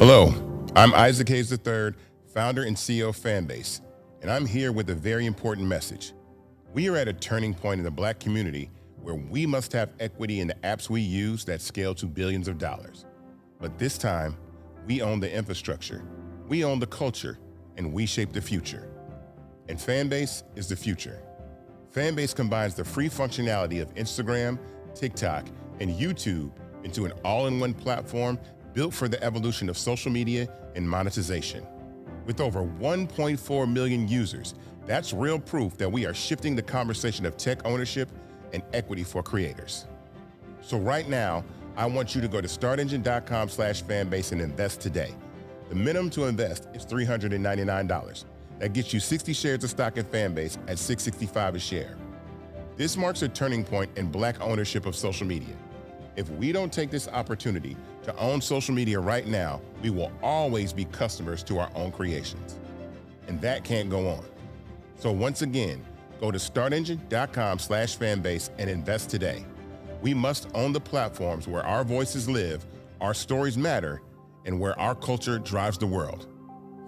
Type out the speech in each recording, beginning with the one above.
Hello, I'm Isaac Hayes III, founder and CEO of Fanbase, and I'm here with a very important message. We are at a turning point in the Black community where we must have equity in the apps we use that scale to billions of dollars. But this time, we own the infrastructure, we own the culture, and we shape the future. And Fanbase is the future. Fanbase combines the free functionality of Instagram, TikTok, and YouTube into an all-in-one platform built for the evolution of social media and monetization. With over 1.4 million users, that's real proof that we are shifting the conversation of tech ownership and equity for creators. So right now, I want you to go to startengine.com/fanbase and invest today. The minimum to invest is $399. That gets you 60 shares of stock in Fanbase at $665 a share. This marks a turning point in Black ownership of social media. If we don't take this opportunity to own social media right now, we will always be customers to our own creations. And that can't go on. So once again, go to startengine.com/fanbase and invest today. We must own the platforms where our voices live, our stories matter, and where our culture drives the world.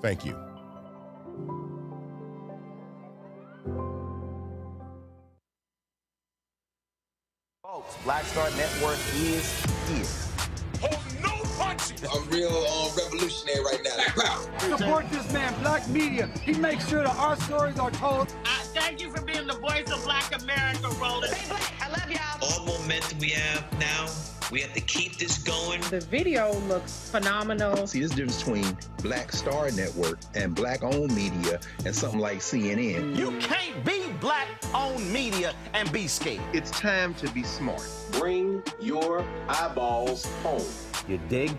Thank you. Folks, Black Star Network is here. Hold no punches. I'm real revolutionary right now. Black power. Support this man, Black media. He makes sure that our stories are told. Thank you for being the voice of Black America, Roland. Stay black. I love y'all. All momentum we have now, we have to keep this going. The video looks phenomenal. See, this difference between Black Star Network and Black-owned media and something like CNN. You can't be Black-owned media and be scared. It's time to be smart. Bring your eyeballs home. You dig?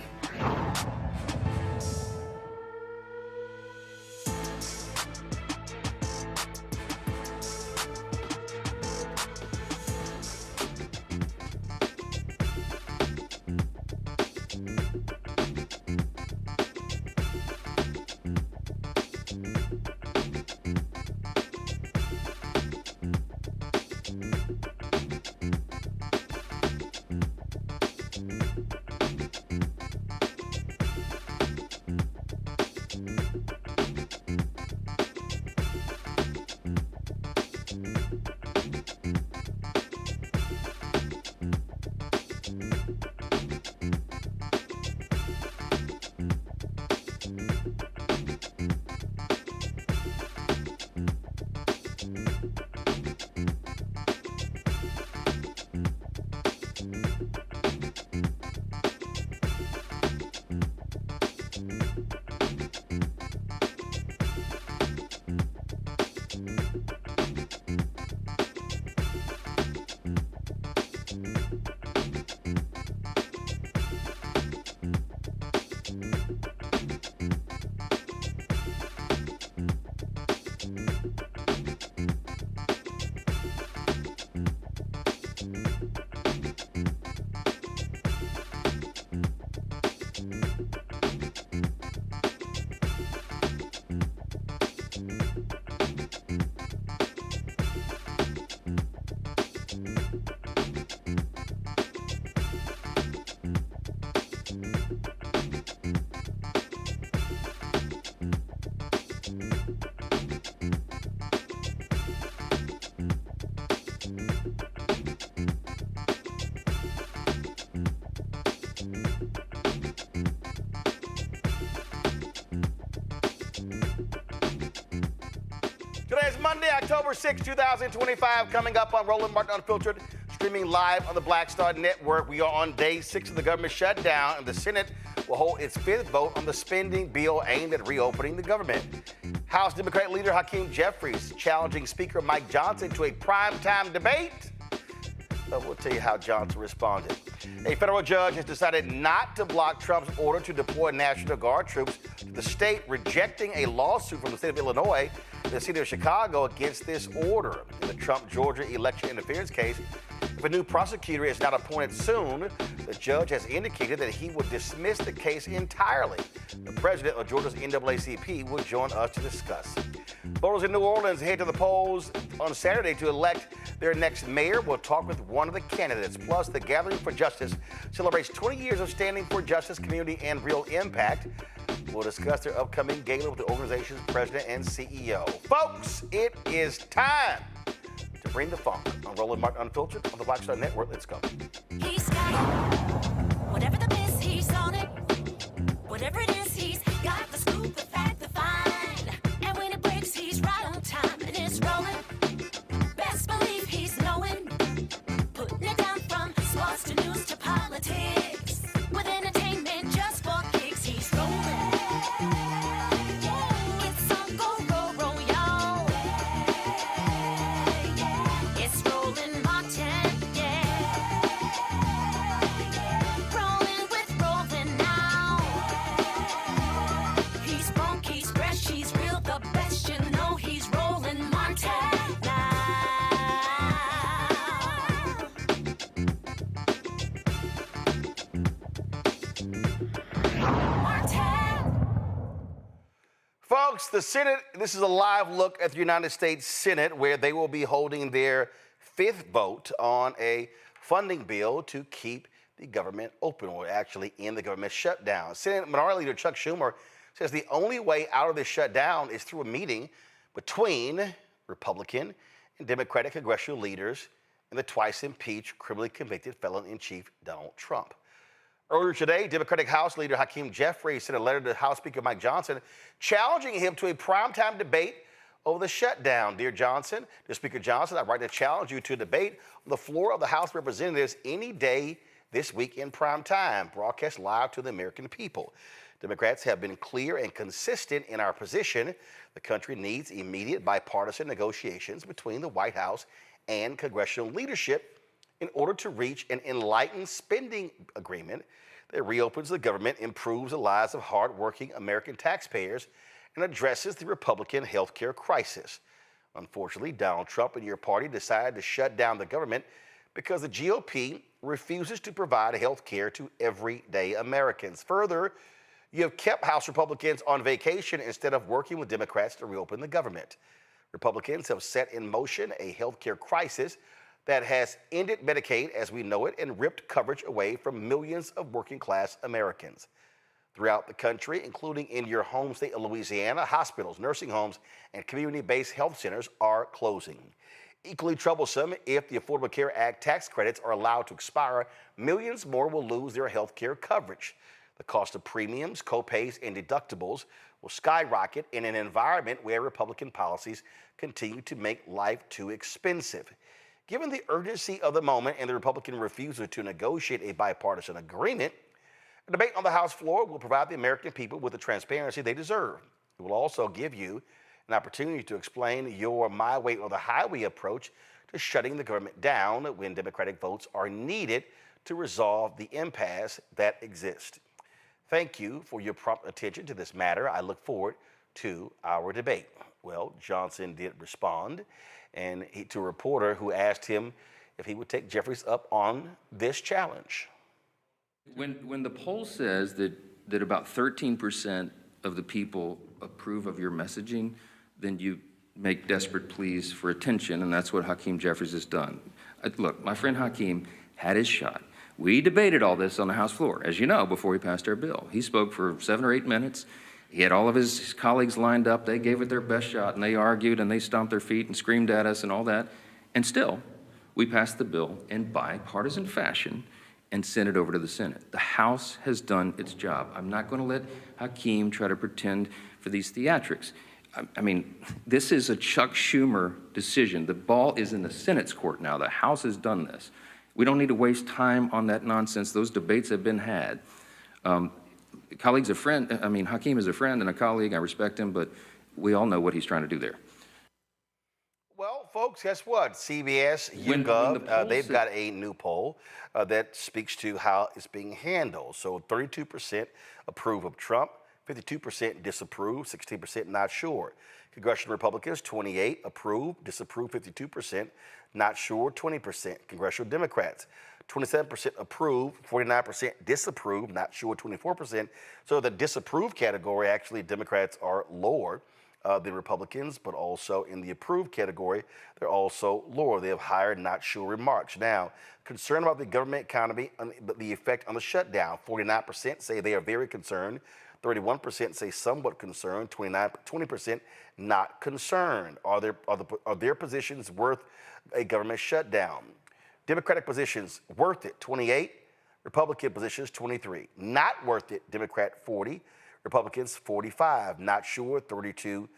Today is Monday, October 6, 2025, coming up on Roland Martin Unfiltered, streaming live on the Black Star Network. We are on day 6 of the government shutdown, and the Senate will hold its 5th vote on the spending bill aimed at reopening the government. House Democratic Leader Hakeem Jeffries challenging Speaker Mike Johnson to a primetime debate. But we'll tell you how Johnson responded. A federal judge has decided not to block Trump's order to deploy National Guard troops to the state, rejecting a lawsuit from the state of Illinois and the city of Chicago against this order. In the Trump-Georgia election interference case, if a new prosecutor is not appointed soon, the judge has indicated that he will dismiss the case entirely. The president of Georgia's NAACP will join us to discuss. Voters in New Orleans head to the polls on Saturday to elect Their next mayor will talk with one of the candidates. Plus, the Gathering for Justice celebrates 20 years of standing for justice, community, and real impact. We'll discuss their upcoming gala with the organization's president and CEO. Folks, it is time to bring the funk on Roland Martin Unfiltered on the Black Star Network. Let's go. He's got it. Whatever the biz, he's on it. Whatever it is, he's got the scoop, the fact, the find. And when it breaks, he's right on time and it's rolling. Best believe he's knowing. Putting it down from sports to news to politics. With entertainment just for kicks, he's rolling. It's on go, roll, roll, y'all. It's Roland Martin, yeah. Rolling with Roland now. He's funky, he's fresh, he's real, the best, you know he's Roland Martin now. Folks, the Senate, this is a live look at the United States Senate, where they will be holding their fifth vote on a funding bill to keep the government open, or actually end the government shutdown. Senate Minority Leader Chuck Schumer says the only way out of this shutdown is through a meeting between Republican and Democratic congressional leaders and the twice impeached, criminally convicted felon-in-chief Donald Trump. Earlier today, Democratic House Leader Hakeem Jeffries sent a letter to House Speaker Mike Johnson challenging him to a primetime debate over the shutdown. Dear Johnson, dear Speaker Johnson, I'd like to challenge you to a debate on the floor of the House of Representatives any day this week in prime time, broadcast live to the American people. Democrats have been clear and consistent in our position. The country needs immediate bipartisan negotiations between the White House and congressional leadership in order to reach an enlightened spending agreement that reopens the government, improves the lives of hardworking American taxpayers, and addresses the Republican health care crisis. Unfortunately, Donald Trump and your party decided to shut down the government because the GOP refuses to provide health care to everyday Americans. Further, you have kept House Republicans on vacation instead of working with Democrats to reopen the government. Republicans have set in motion a health care crisis that has ended Medicaid as we know it and ripped coverage away from millions of working-class Americans. Throughout the country, including in your home state of Louisiana, hospitals, nursing homes, and community-based health centers are closing. Equally troublesome, if the Affordable Care Act tax credits are allowed to expire, millions more will lose their health care coverage. The cost of premiums, copays, and deductibles will skyrocket in an environment where Republican policies continue to make life too expensive. Given the urgency of the moment and the Republican refusal to negotiate a bipartisan agreement, a debate on the House floor will provide the American people with the transparency they deserve. It will also give you an opportunity to explain your my way or the highway approach to shutting the government down when Democratic votes are needed to resolve the impasse that exists. Thank you for your prompt attention to this matter. I look forward to our debate. Well, Johnson did respond, and to a reporter who asked him if he would take Jeffries up on this challenge. When the poll says that about 13% of the people approve of your messaging, then you make desperate pleas for attention, and that's what Hakeem Jeffries has done. Look, my friend Hakeem had his shot. We debated all this on the House floor, as you know, before he passed our bill. He spoke for 7 or 8 minutes. He had all of his colleagues lined up. They gave it their best shot, and they argued, and they stomped their feet and screamed at us and all that. And still, we passed the bill in bipartisan fashion and sent it over to the Senate. The House has done its job. I'm not going to let Hakeem try to pretend for these theatrics. I mean, this is a Chuck Schumer decision. The ball is in the Senate's court now. The House has done this. We don't need to waste time on that nonsense. Those debates have been had. Colleague's a friend. I mean, Hakeem is a friend and a colleague. I respect him, but we all know what he's trying to do there. Well, folks, guess what? CBS, YouGov, they've got a new poll that speaks to how it's being handled. So 32% approve of Trump, 52% disapprove, 16% not sure. Congressional Republicans, 28 approve, disapprove 52%, not sure 20%. Congressional Democrats, 27% approve, 49% disapprove, not sure 24%. So the disapprove category, actually Democrats are lower. than Republicans, but also in the approved category, they're also lower. They have higher not sure remarks. Now, concern about the government economy, the effect on the shutdown. 49% say they are very concerned. 31% say somewhat concerned. 20% not concerned. Are their positions worth a government shutdown? Democratic positions worth it, 28. Republican positions, 23. Not worth it, Democrat 40. Republicans 45, not sure 32.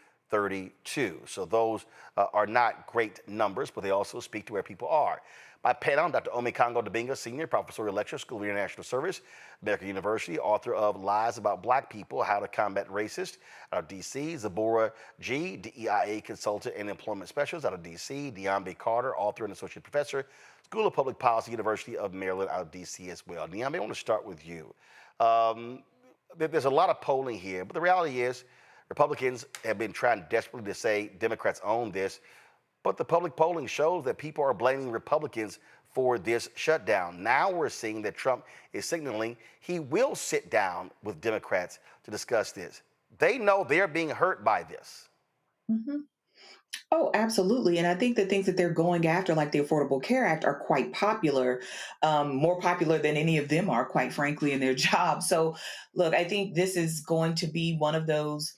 So those are not great numbers, but they also speak to where people are. My panel, Dr. Omekongo Dibinga, Senior Professorial Lecturer, School of International Service, American University, author of Lies About Black People, How to Combat Racist, out of D.C. Zabora G., DEIA Consultant and Employment Specialist, out of D.C. Diambe Carter, author and Associate Professor, School of Public Policy, University of Maryland, out of D.C. as well. Diambe, I want to start with you. There's a lot of polling here, but the reality is Republicans have been trying desperately to say Democrats own this, but the public polling shows that people are blaming Republicans for this shutdown. Now we're seeing that Trump is signaling he will sit down with Democrats to discuss this. They know they're being hurt by this. Mm-hmm. Oh, absolutely. And I think the things that they're going after, like the Affordable Care Act, are quite popular, more popular than any of them are, quite frankly, in their job. So, look, I think this is going to be one of those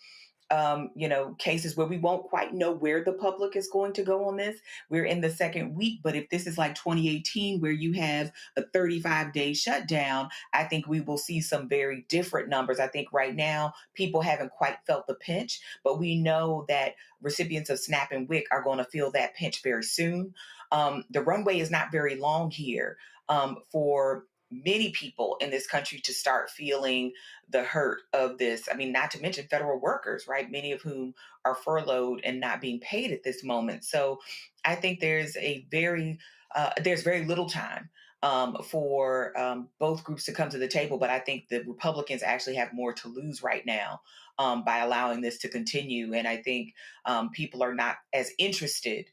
cases where we won't quite know where the public is going to go on this. We're in the second week, but if this is like 2018, where you have a 35-day shutdown, I think we will see some very different numbers. I think right now people haven't quite felt the pinch, but we know that recipients of SNAP and WIC are going to feel that pinch very soon. The runway is not very long here for many people in this country to start feeling the hurt of this. I mean, not to mention federal workers, right? Many of whom are furloughed and not being paid at this moment. So I think there's very little time for both groups to come to the table. But I think the Republicans actually have more to lose right now by allowing this to continue. And I think people are not as interested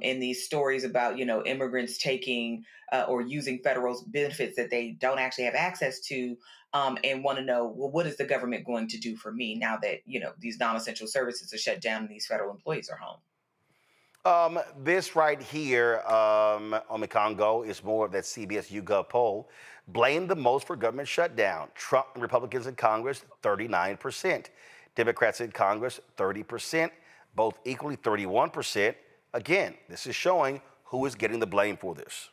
in these stories about, immigrants taking or using federal benefits that they don't actually have access to, and want to know, well, what is the government going to do for me now that, these non-essential services are shut down and these federal employees are home? This right here, Omekongo, is more of that CBS YouGov poll. Blame the most for government shutdown. Trump and Republicans in Congress, 39%. Democrats in Congress, 30%. Both equally 31%. Again, this is showing who is getting the blame for this.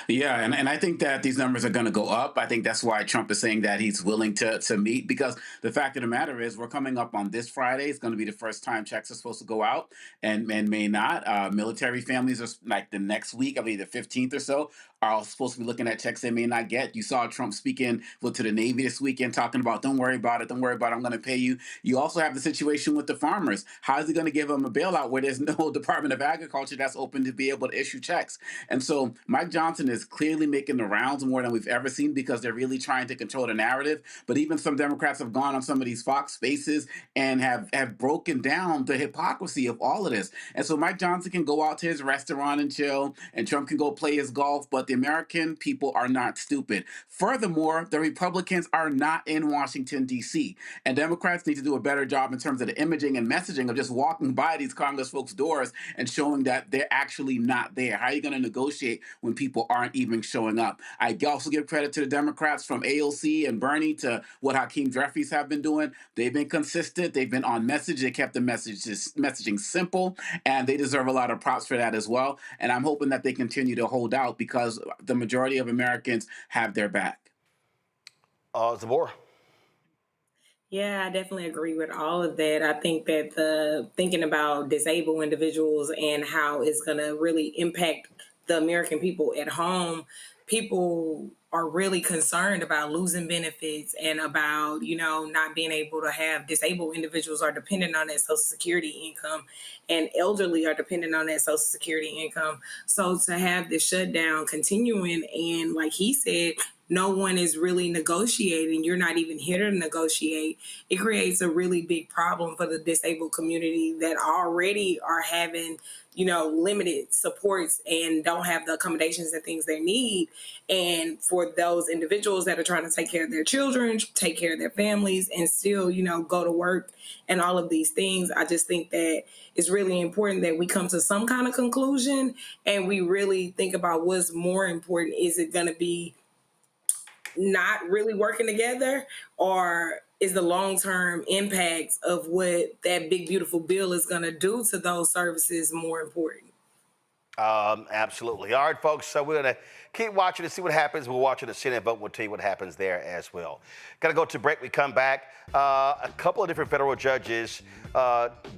Yeah, and I think that these numbers are going to go up. I think that's why Trump is saying that he's willing to meet, because the fact of the matter is we're coming up on this Friday. It's going to be the first time checks are supposed to go out and may not. Military families are like the next week, I believe the 15th or so, are supposed to be looking at checks they may not get. You saw Trump speaking to the Navy this weekend, talking about, don't worry about it, I'm going to pay you. You also have the situation with the farmers. How is he going to give them a bailout where there's no Department of Agriculture that's open to be able to issue checks? And so Mike Johnson is clearly making the rounds more than we've ever seen, because they're really trying to control the narrative. But even some Democrats have gone on some of these Fox Spaces and have broken down the hypocrisy of all of this. And so Mike Johnson can go out to his restaurant and chill, and Trump can go play his golf, but the American people are not stupid. Furthermore, the Republicans are not in Washington, D.C., and Democrats need to do a better job in terms of the imaging and messaging of just walking by these Congress folks' doors and showing that they're actually not there. How are you going to negotiate when people aren't even showing up? I also give credit to the Democrats, from AOC and Bernie to what Hakeem Jeffries have been doing. They've been consistent. They've been on message. They kept the messaging simple, and they deserve a lot of props for that as well. And I'm hoping that they continue to hold out, because the majority of Americans have their back. Zabor. Yeah, I definitely agree with all of that. I think that thinking about disabled individuals and how it's going to really impact the American people at home, people are really concerned about losing benefits and about, not being able to have disabled individuals are dependent on that Social Security income, and elderly are dependent on that Social Security income. So to have the shutdown continuing, and like he said, no one is really negotiating. You're not even here to negotiate. It creates a really big problem for the disabled community that already are having, limited supports and don't have the accommodations and things they need. And for those individuals that are trying to take care of their children, take care of their families, and still, go to work and all of these things, I just think that it's really important that we come to some kind of conclusion and we really think about what's more important. Is it going to be not really working together, or is the long-term impacts of what that big, beautiful bill is going to do to those services more important? Absolutely. All right, folks, so we're going to keep watching to see what happens. We'll watch the Senate vote. We'll tell you what happens there as well. Got to go to break. We come back. A couple of different federal judges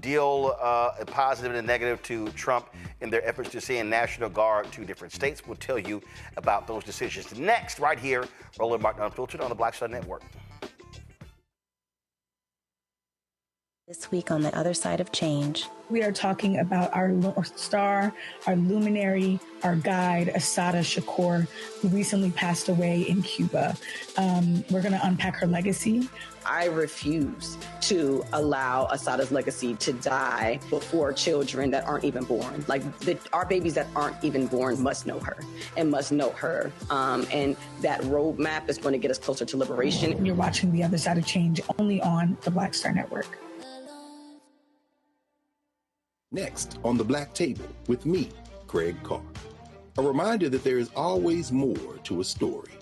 deal a positive and a negative to Trump in their efforts to send National Guard to different states. We'll tell you about those decisions next, right here, Roland Martin Unfiltered on the Black Star Network. This week on The Other Side of Change, we are talking about our North Star, our luminary, our guide, Assata Shakur, who recently passed away in Cuba. We're going to unpack her legacy. I refuse to allow Assata's legacy to die before children that aren't even born. Our babies that aren't even born must know her and must know her. And that roadmap is going to get us closer to liberation. You're watching The Other Side of Change only on the Black Star Network. Next on The Black Table with me, Craig Carr. A reminder that there is always more to a story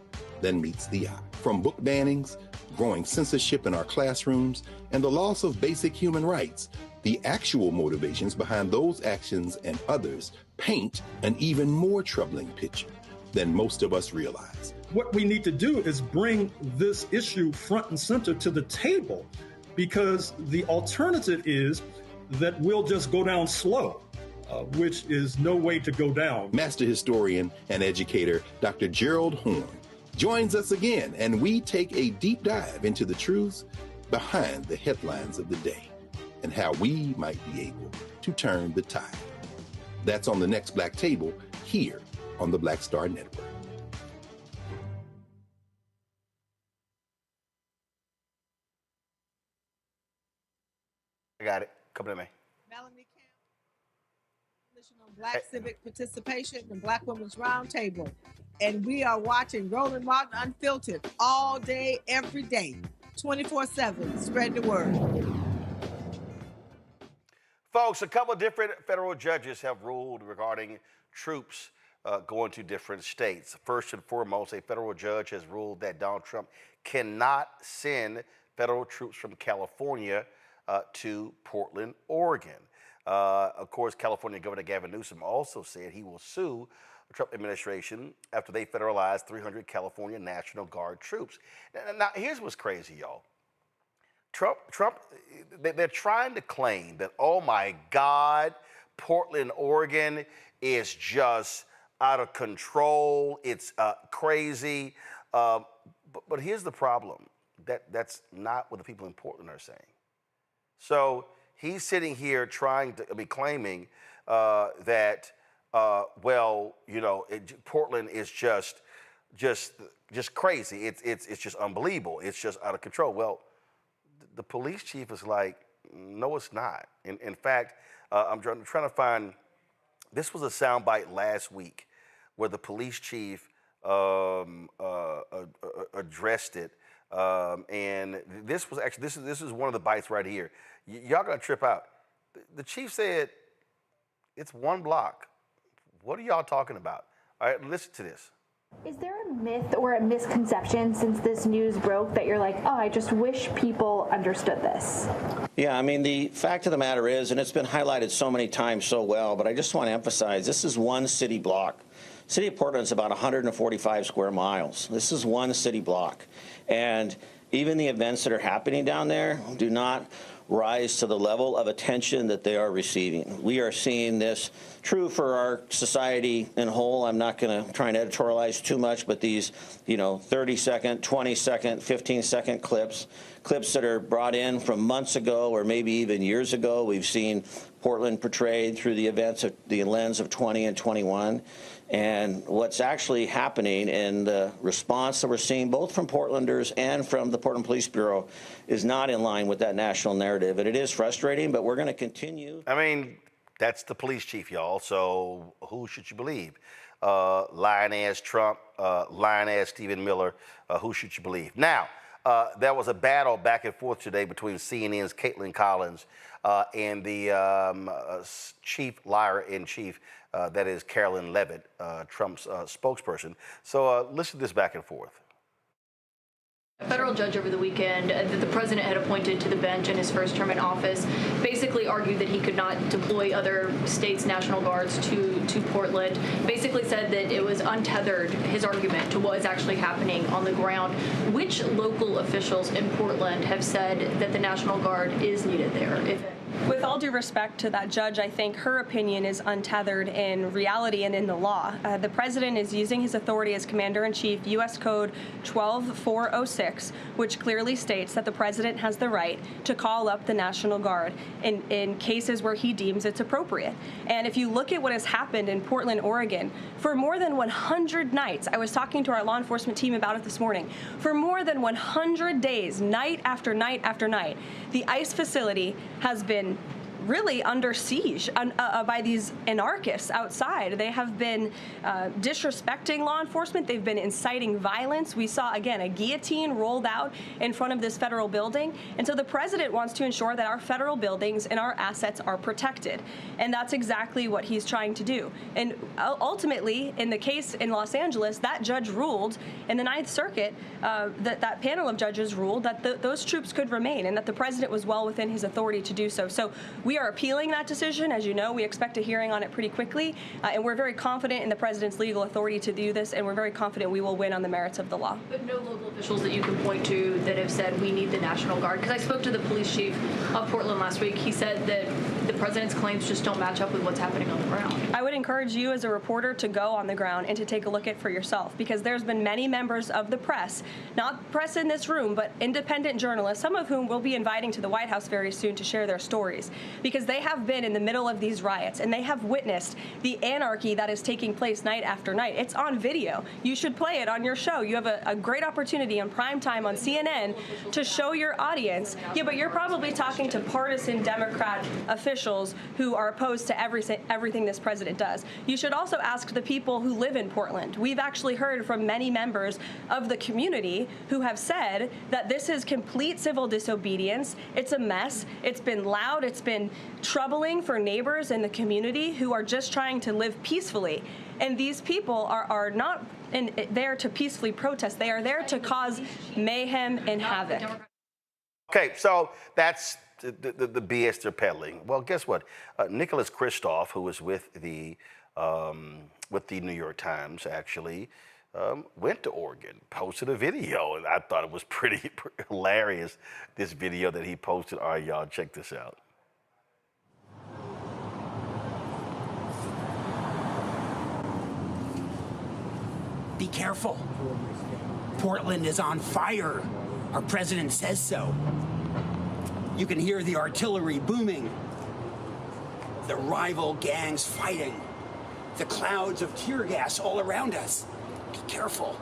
than meets the eye. From book bannings, growing censorship in our classrooms, and the loss of basic human rights, the actual motivations behind those actions and others paint an even more troubling picture than most of us realize. What we need to do is bring this issue front and center to the table, because the alternative is that we'll just go down slow, which is no way to go down. Master historian and educator Dr. Gerald Horn joins us again, and we take a deep dive into the truths behind the headlines of the day and how we might be able to turn the tide. That's on the next Black Table here on the Black Star Network. I got it. Coming to me. Melanie Camp, on Black Civic Participation and Black Women's Roundtable. And we are watching Roland Martin Unfiltered all day, every day, 24/7. Spread the word. Folks, a couple of different federal judges have ruled regarding troops going to different states. First and foremost, a federal judge has ruled that Donald Trump cannot send federal troops from California to Portland, Oregon. Of course, California Governor Gavin Newsom also said he will sue the Trump administration after they federalized 300 California National Guard troops. Now, here's what's crazy, y'all. Trump, they're trying to claim that, oh my God, Portland, Oregon is just out of control. It's crazy. But here's the problem. That's not what the people in Portland are saying. So he's sitting here claiming that, Portland is just crazy. It's just unbelievable. It's just out of control. Well, the police chief is like, no, it's not. In fact, I'm trying to find, this was a soundbite last week where the police chief addressed it. And this was actually, this is one of the bites right here. Y'all gonna trip out. The chief said, it's one block. What are y'all talking about? All right, listen to this. Is there a myth or a misconception since this news broke that you're like, oh, I just wish people understood this? Yeah, I mean, the fact of the matter is, and it's been highlighted so many times so well, but I just want to emphasize, this is one city block. City of Portland is about 145 square miles. This is one city block. And even the events that are happening down there do not rise to the level of attention that they are receiving. We are seeing this true for our society in whole. I'm not going to try and editorialize too much, but these, 30-second, 20-second, 15-second clips clips that are brought in from months ago or maybe even years ago. We've seen Portland portrayed through the events of the lens of 20 and 21. And what's actually happening in the response that we're seeing both from Portlanders and from the Portland Police Bureau is not in line with that national narrative. And it is frustrating, but we're going to continue. I mean, that's the police chief, y'all. So who should you believe? Lying-ass Trump, lying-ass Stephen Miller. Who should you believe? Now, there was a battle back and forth today between CNN's Caitlin Collins and the chief liar-in-chief, that is Carolyn Levitt, Trump's spokesperson. So listen to this back and forth. A federal judge over the weekend that the president had appointed to the bench in his first term in office basically argued that he could not deploy other states' National Guards to Portland, basically said that it was untethered, his argument, to what is actually happening on the ground. Which local officials in Portland have said that the National Guard is needed there? With all due respect to that judge, I think her opinion is untethered in reality and in the law. The president is using his authority as commander-in-chief, U.S. Code 12406, which clearly states that the president has the right to call up the National Guard in cases where he deems it's appropriate. And if you look at what has happened in Portland, Oregon, for more than 100 nights, I was talking to our law enforcement team about it this morning, for more than 100 days, night after night after night, the ICE facility has been really under siege by these anarchists outside. They have been disrespecting law enforcement. They've been inciting violence. We saw, again, a guillotine rolled out in front of this federal building. And so the president wants to ensure that our federal buildings and our assets are protected. And that's exactly what he's trying to do. And ultimately, in the case in Los Angeles, that judge ruled, in the Ninth Circuit, that panel of judges ruled that those troops could remain and that the president was well within his authority to do so. So we are appealing that decision. As you know, we expect a hearing on it pretty quickly, and we're very confident in the president's legal authority to do this, and we're very confident we will win on the merits of the law. But no local officials that you can point to that have said we need the National Guard? Because I spoke to the police chief of Portland last week. He said that the president's claims just don't match up with what's happening on the ground. I would encourage you as a reporter to go on the ground and to take a look at it for yourself, because there's been many members of the press, not press in this room, but independent journalists, some of whom we'll be inviting to the White House very soon to share their stories, because they have been in the middle of these riots and they have witnessed the anarchy that is taking place night after night. It's on video. You should play it on your show. You have a great opportunity on primetime on CNN to show your audience. Yeah, but you're probably talking to partisan Democrat officials who are opposed to everything this president does. You should also ask the people who live in Portland. We've actually heard from many members of the community who have said that this is complete civil disobedience. It's a mess. It's been loud. It's been troubling for neighbors in the community who are just trying to live peacefully. And these people are not there to peacefully protest. They are there to cause mayhem and havoc. Okay, so that's the BS they're peddling. Well, guess what? Nicholas Kristof, who was with the New York Times, actually went to Oregon, posted a video, and I thought it was pretty hilarious, this video that he posted. All right, y'all, check this out. Be careful. Portland is on fire. Our president says so. You can hear the artillery booming, the rival gangs fighting, the clouds of tear gas all around us. Be careful.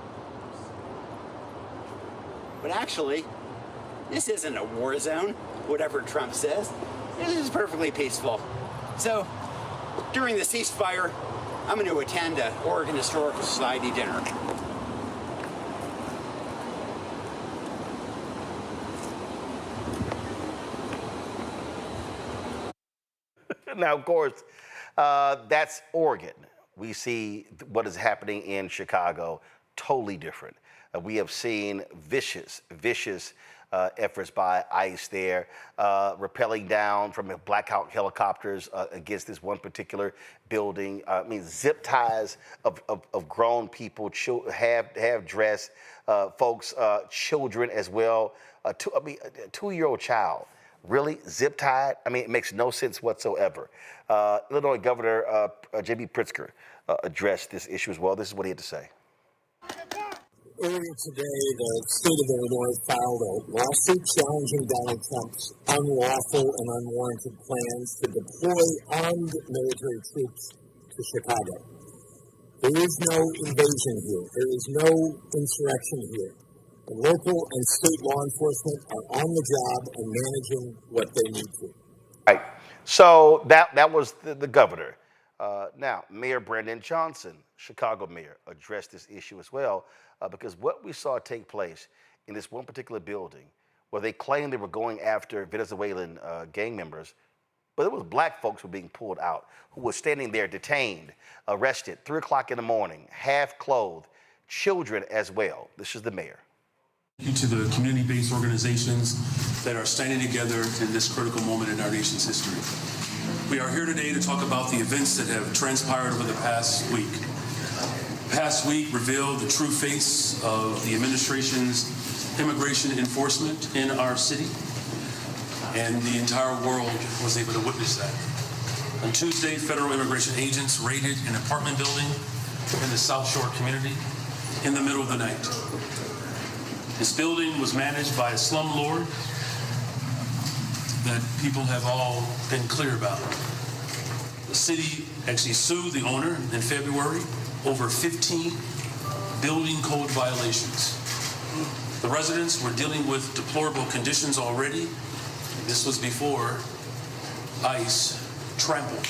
But actually, this isn't a war zone, whatever Trump says. This is perfectly peaceful. So, during the ceasefire, I'm going to attend an Oregon Historical Society dinner. Now, of course, that's Oregon. We see what is happening in Chicago, totally different. We have seen vicious efforts by ICE there, rappelling down from Black Hawk helicopters against this one particular building. I mean, zip ties of grown people, have dressed folks, children as well. A 2-year-old child. Really? Zip-tied? I mean, it makes no sense whatsoever. Illinois Governor J.B. Pritzker addressed this issue as well. This is what he had to say. Earlier today, the state of Illinois filed a lawsuit challenging Donald Trump's unlawful and unwarranted plans to deploy armed military troops to Chicago. There is no invasion here. There is no insurrection here. The local and state law enforcement are on the job and managing what they need to. Right. So that was the governor. Now, Mayor Brandon Johnson, Chicago mayor, addressed this issue as well, because what we saw take place in this one particular building where they claimed they were going after Venezuelan gang members, but it was black folks who were being pulled out, who were standing there detained, arrested, 3 o'clock in the morning, half clothed, children as well. This is the mayor. Thank you to the community-based organizations that are standing together in this critical moment in our nation's history. We are here today to talk about the events that have transpired over the past week. The past week revealed the true face of the administration's immigration enforcement in our city, and the entire world was able to witness that. On Tuesday, federal immigration agents raided an apartment building in the South Shore community in the middle of the night. This building was managed by a slumlord that people have all been clear about. The city actually sued the owner in February over 15 building code violations. The residents were dealing with deplorable conditions already. This was before ICE trampled.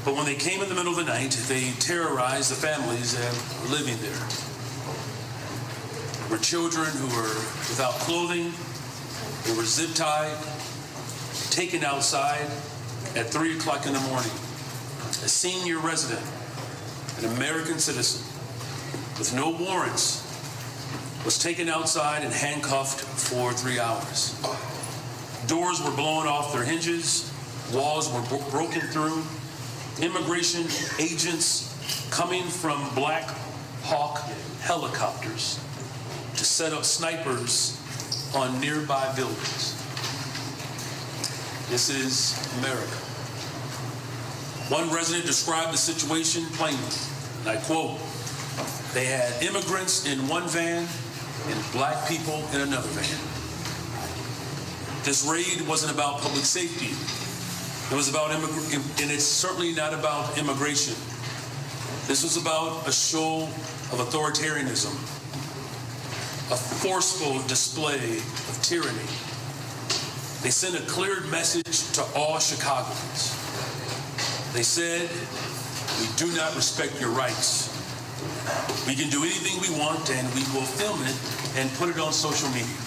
But when they came in the middle of the night, they terrorized the families that were living there. There were children who were without clothing, they were zip-tied, taken outside at 3 o'clock in the morning. A senior resident, an American citizen, with no warrants, was taken outside and handcuffed for 3 hours. Doors were blown off their hinges, walls were broken through, immigration agents coming from Black Hawk helicopters to set up snipers on nearby buildings. This is America. One resident described the situation plainly, and I quote, "They had immigrants in one van and black people in another van." This raid wasn't about public safety. It was about and it's certainly not about immigration. This was about a show of authoritarianism, a forceful display of tyranny. They sent a clear message to all Chicagoans. They said, "We do not respect your rights. We can do anything we want and we will film it and put it on social media."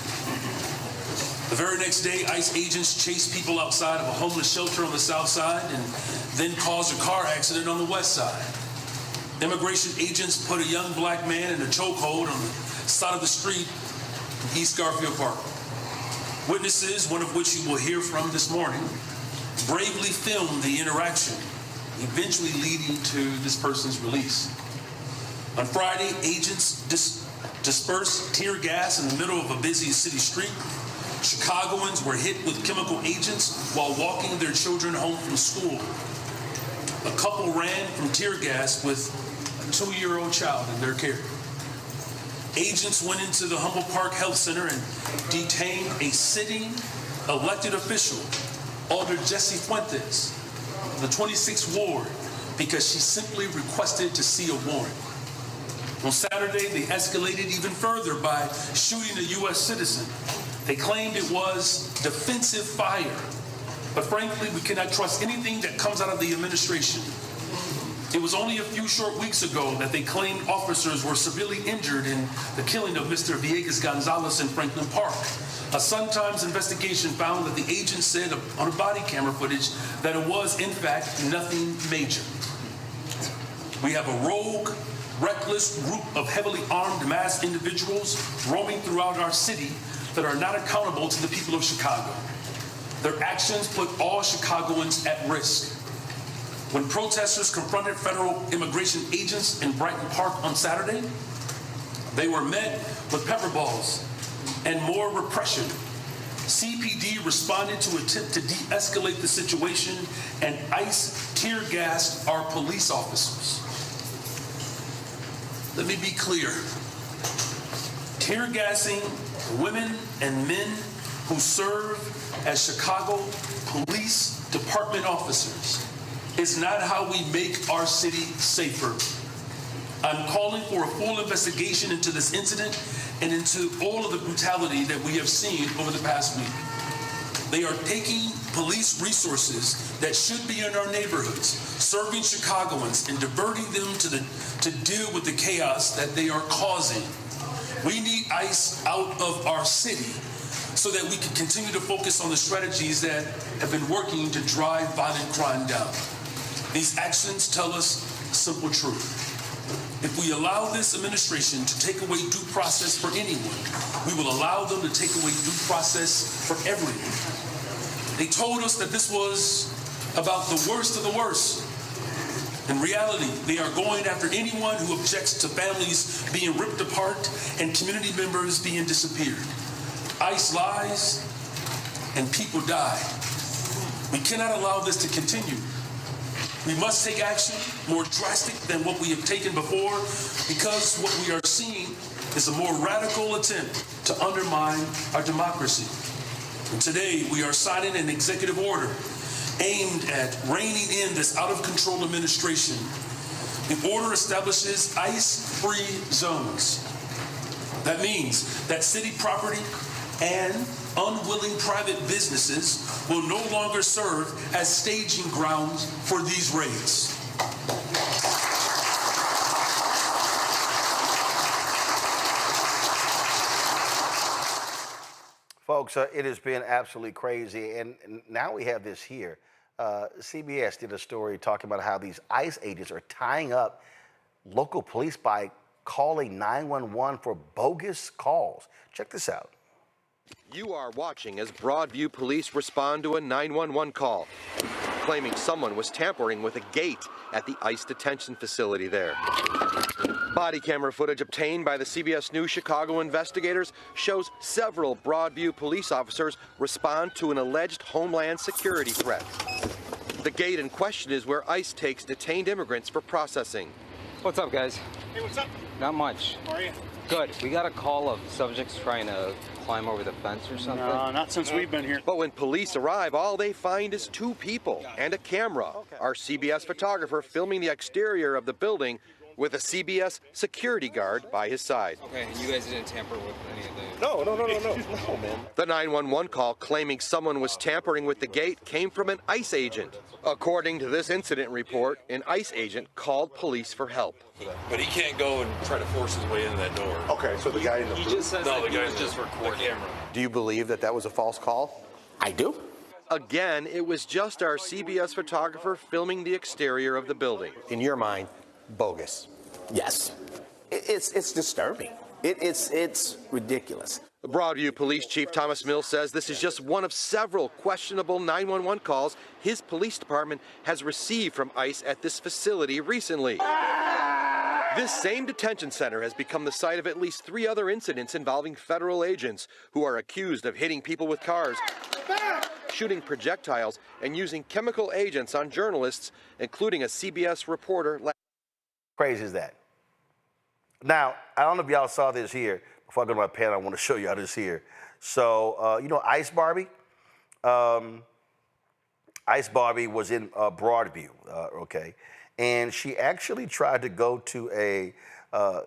The very next day, ICE agents chased people outside of a homeless shelter on the south side and then caused a car accident on the west side. Immigration agents put a young black man in a chokehold on the side of the street in East Garfield Park. Witnesses, one of which you will hear from this morning, bravely filmed the interaction, eventually leading to this person's release. On Friday, agents dispersed tear gas in the middle of a busy city street. Chicagoans were hit with chemical agents while walking their children home from school. A couple ran from tear gas with a 2-year-old child in their care. Agents went into the Humboldt Park Health Center and detained a sitting elected official, Alder Jessie Fuentes, of the 26th Ward, because she simply requested to see a warrant. On Saturday, they escalated even further by shooting a U.S. citizen. They claimed it was defensive fire, but frankly, we cannot trust anything that comes out of the administration. It was only a few short weeks ago that they claimed officers were severely injured in the killing of Mr. Villegas Gonzalez in Franklin Park. A Sun-Times investigation found that the agent said on a body camera footage that it was, in fact, nothing major. We have a rogue, reckless group of heavily armed mass individuals roaming throughout our city that are not accountable to the people of Chicago. Their actions put all Chicagoans at risk. When protesters confronted federal immigration agents in Brighton Park on Saturday, they were met with pepper balls and more repression. CPD responded to attempt to de-escalate the situation, and ICE tear-gassed our police officers. Let me be clear. Tear gassing women and men who serve as Chicago Police Department officers is not how we make our city safer. I'm calling for a full investigation into this incident and into all of the brutality that we have seen over the past week. They are taking police resources that should be in our neighborhoods, serving Chicagoans and diverting them to deal with the chaos that they are causing. We need ICE out of our city so that we can continue to focus on the strategies that have been working to drive violent crime down. These actions tell us a simple truth. If we allow this administration to take away due process for anyone, we will allow them to take away due process for everyone. They told us that this was about the worst of the worst. In reality, they are going after anyone who objects to families being ripped apart and community members being disappeared. ICE lies and people die. We cannot allow this to continue. We must take action more drastic than what we have taken before, because what we are seeing is a more radical attempt to undermine our democracy. And today, we are signing an executive order aimed at reining in this out-of-control administration. The order establishes ICE-free zones. That means that city property and unwilling private businesses will no longer serve as staging grounds for these raids. Folks, it has been absolutely crazy, and now we have this here. CBS did a story talking about how these ICE agents are tying up local police by calling 911 for bogus calls. Check this out. You are watching as Broadview police respond to a 911 call, claiming someone was tampering with a gate at the ICE detention facility there. Body camera footage obtained by the CBS News Chicago investigators shows several Broadview police officers respond to an alleged Homeland Security threat. The gate in question is where ICE takes detained immigrants for processing. What's up, guys? Hey, what's up? Not much. How are you? Good. We got a call of subjects trying to climb over the fence or something. No, not since we've been here. But when police arrive, all they find is two people and a camera. Our CBS photographer filming the exterior of the building with a CBS security guard by his side. Okay, you guys didn't tamper with any of the... No, man. The 911 call claiming someone was tampering with the gate came from an ICE agent. According to this incident report, an ICE agent called police for help. But he can't go and try to force his way into that door. Okay, so the guy in the He just says No, that the he guy was just recording. the camera. Do you believe that that was a false call? I do. Again, it was just our CBS photographer filming the exterior of the building. In your mind, bogus. Yes. It's disturbing. It's ridiculous. The Broadview Police Chief Thomas Mills says this is just one of several questionable 911 calls his police department has received from ICE at this facility recently. This same detention center has become the site of at least 3 other incidents involving federal agents who are accused of hitting people with cars, shooting projectiles, and using chemical agents on journalists, including a CBS reporter. Crazy is that? Now, I don't know if y'all saw this here. Before I go to my panel, I want to show y'all this here. So, you know Ice Barbie? Ice Barbie was in Broadview, okay? And she actually tried to go to a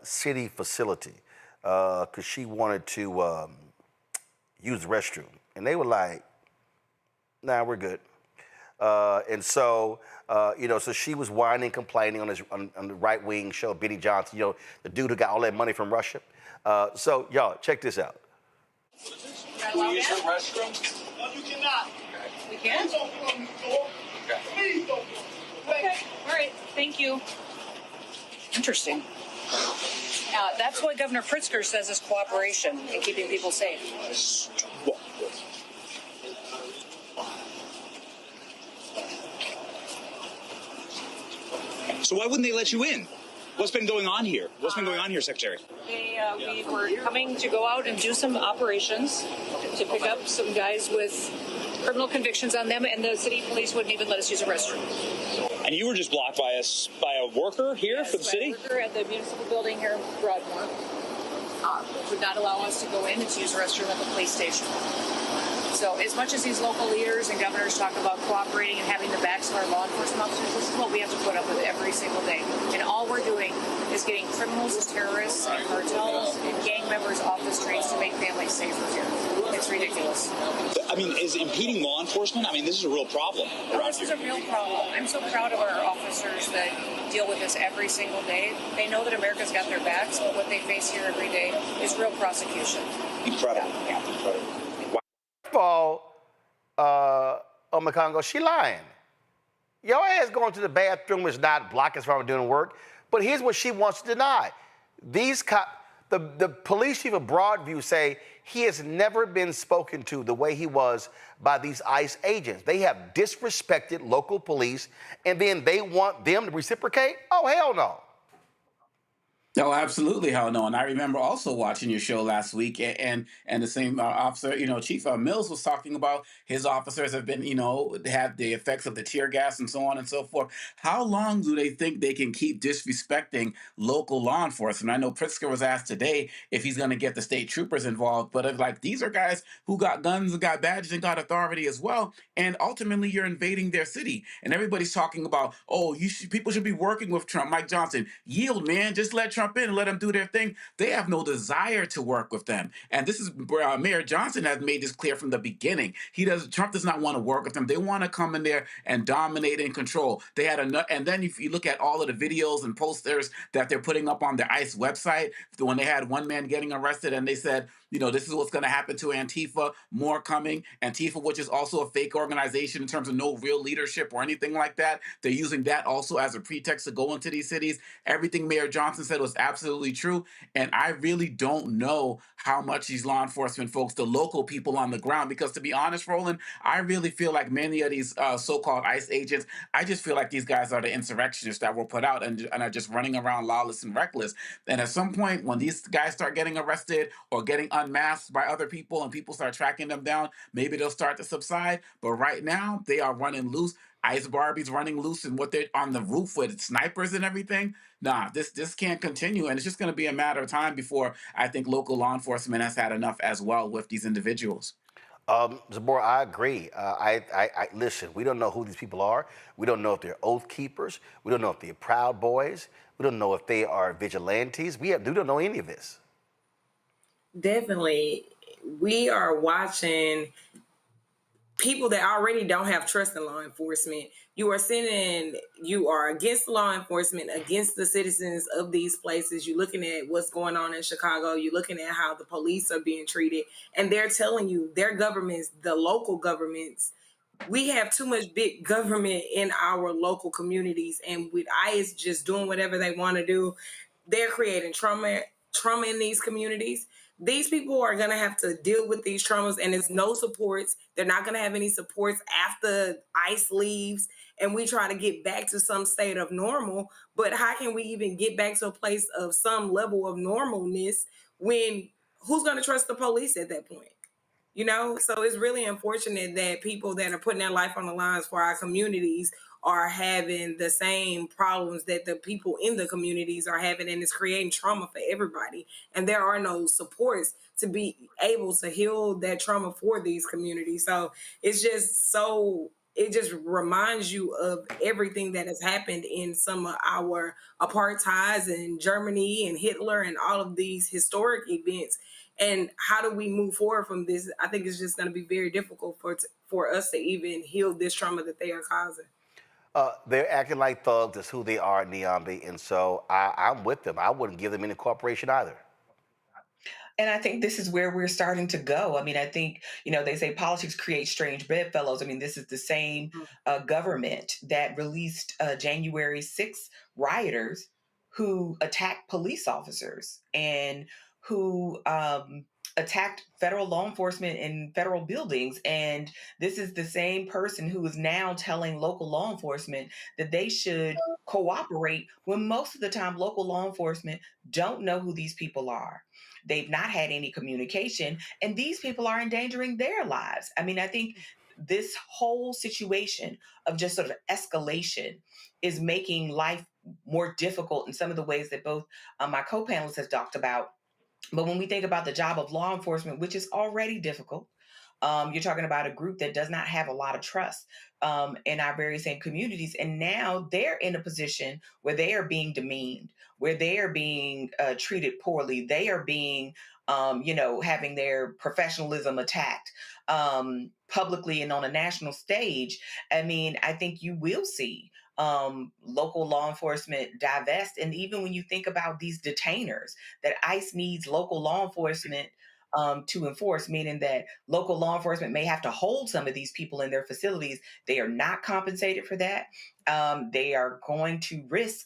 city facility because she wanted to use the restroom. And they were like, nah, we're good. And so, you know, so she was whining, complaining on the right-wing show, Benny Johnson, you know, the dude who got all that money from Russia. So, y'all, check this out. Can we use your restroom? No, you cannot. We can? Please don't close the door. Please don't close the door. Okay, all right, thank you. Interesting. That's what Governor Pritzker says is cooperation in keeping people safe. So why wouldn't they let you in? What's been going on here? What's been going on here, Secretary? We were coming to go out and do some operations to pick up some guys with criminal convictions on them, and the city police wouldn't even let us use a restroom. And you were just blocked by a worker here for the city? A worker at the municipal building here in Broadmoor would not allow us to go in and to use a restroom at the police station. So as much as these local leaders and governors talk about cooperating and having the backs of our law enforcement officers, this is what we have to put up with every single day. And all we're doing is getting criminals, terrorists, and cartels and gang members off the streets to make families safer here. It's ridiculous. I mean, is impeding law enforcement? I mean, this is a real problem around This here. is a real problem. I'm so proud of our officers that deal with this every single day. They know that America's got their backs, but what they face here every day is real prosecution. Incredible. Yeah. Incredible. First of all, Omekongo, she lying. Your ass going to the bathroom is not blocking us from doing work. But here's what she wants to deny. These the police chief of Broadview say he has never been spoken to the way he was by these ICE agents. They have disrespected local police, and then they want them to reciprocate? Oh, hell no. Oh, absolutely, hell no. And I remember also watching your show last week, and the same officer, Chief Mills was talking about his officers have been, had the effects of the tear gas and so on and so forth. How long do they think they can keep disrespecting local law enforcement? I know Pritzker was asked today if he's going to get the state troopers involved, but these are guys who got guns and got badges and got authority as well, and ultimately you're invading their city. And everybody's talking about, people should be working with Trump. Mike Johnson, yield, man, just let Trump in and let them do their thing. They have no desire to work with them. And this is Mayor Johnson has made this clear from the beginning. Trump does not want to work with them. They want to come in there and dominate and control. They had enough. And then if you look at all of the videos and posters that they're putting up on their ICE website, when they had one man getting arrested and they said, this is what's going to happen to Antifa, more coming. Antifa, which is also a fake organization in terms of no real leadership or anything like that. They're using that also as a pretext to go into these cities. Everything Mayor Johnson said was absolutely true. And I really don't know how much these law enforcement folks, the local people on the ground, because to be honest, Roland, I really feel like many of these so-called ICE agents, I just feel like these guys are the insurrectionists that were put out and are just running around lawless and reckless. And at some point, when these guys start getting arrested or getting unmasked by other people and people start tracking them down, maybe they'll start to subside. But right now, they are running loose. Ice Barbie's running loose, and what they're on the roof with snipers and everything. Nah, this can't continue, and it's just going to be a matter of time before I think local law enforcement has had enough as well with these individuals. Zabor, I agree. I listen. We don't know who these people are. We don't know if they're oath keepers. We don't know if they're Proud Boys. We don't know if they are vigilantes. We don't know any of this. Definitely, we are watching people that already don't have trust in law enforcement. You are against law enforcement, against the citizens of these places. You're looking at what's going on in Chicago. You're looking at how the police are being treated. And they're telling you, their governments, the local governments, we have too much big government in our local communities. And with ICE just doing whatever they want to do, they're creating trauma in these communities. These people are going to have to deal with these traumas, and there's no supports. They're not going to have any supports after ICE leaves and we try to get back to some state of normal. But how can we even get back to a place of some level of normalness when who's going to trust the police at that point? So it's really unfortunate that people that are putting their life on the lines for our communities are having the same problems that the people in the communities are having, and it's creating trauma for everybody. And there are no supports to be able to heal that trauma for these communities. So it just reminds you of everything that has happened in some of our apartheids in Germany and Hitler and all of these historic events. And how do we move forward from this? I think it's just going to be very difficult for us to even heal this trauma that they are causing. They're acting like thugs. That's who they are, Niambi. And so I'm with them. I wouldn't give them any cooperation either. And I think this is where we're starting to go. I mean, I think, they say politics creates strange bedfellows. I mean, this is the same government that released January 6th rioters who attacked police officers and who attacked federal law enforcement in federal buildings. And this is the same person who is now telling local law enforcement that they should cooperate when most of the time local law enforcement don't know who these people are. They've not had any communication, and these people are endangering their lives. I mean, I think this whole situation of just sort of escalation is making life more difficult in some of the ways that both my co-panelists have talked about. But when we think about the job of law enforcement, which is already difficult, you're talking about a group that does not have a lot of trust in our very same communities. And now they're in a position where they are being demeaned, where they are being treated poorly. They are being, having their professionalism attacked publicly and on a national stage. I mean, I think you will see local law enforcement divest. And even when you think about these detainers, that ICE needs local law enforcement to enforce, meaning that local law enforcement may have to hold some of these people in their facilities. They are not compensated for that. They are going to risk,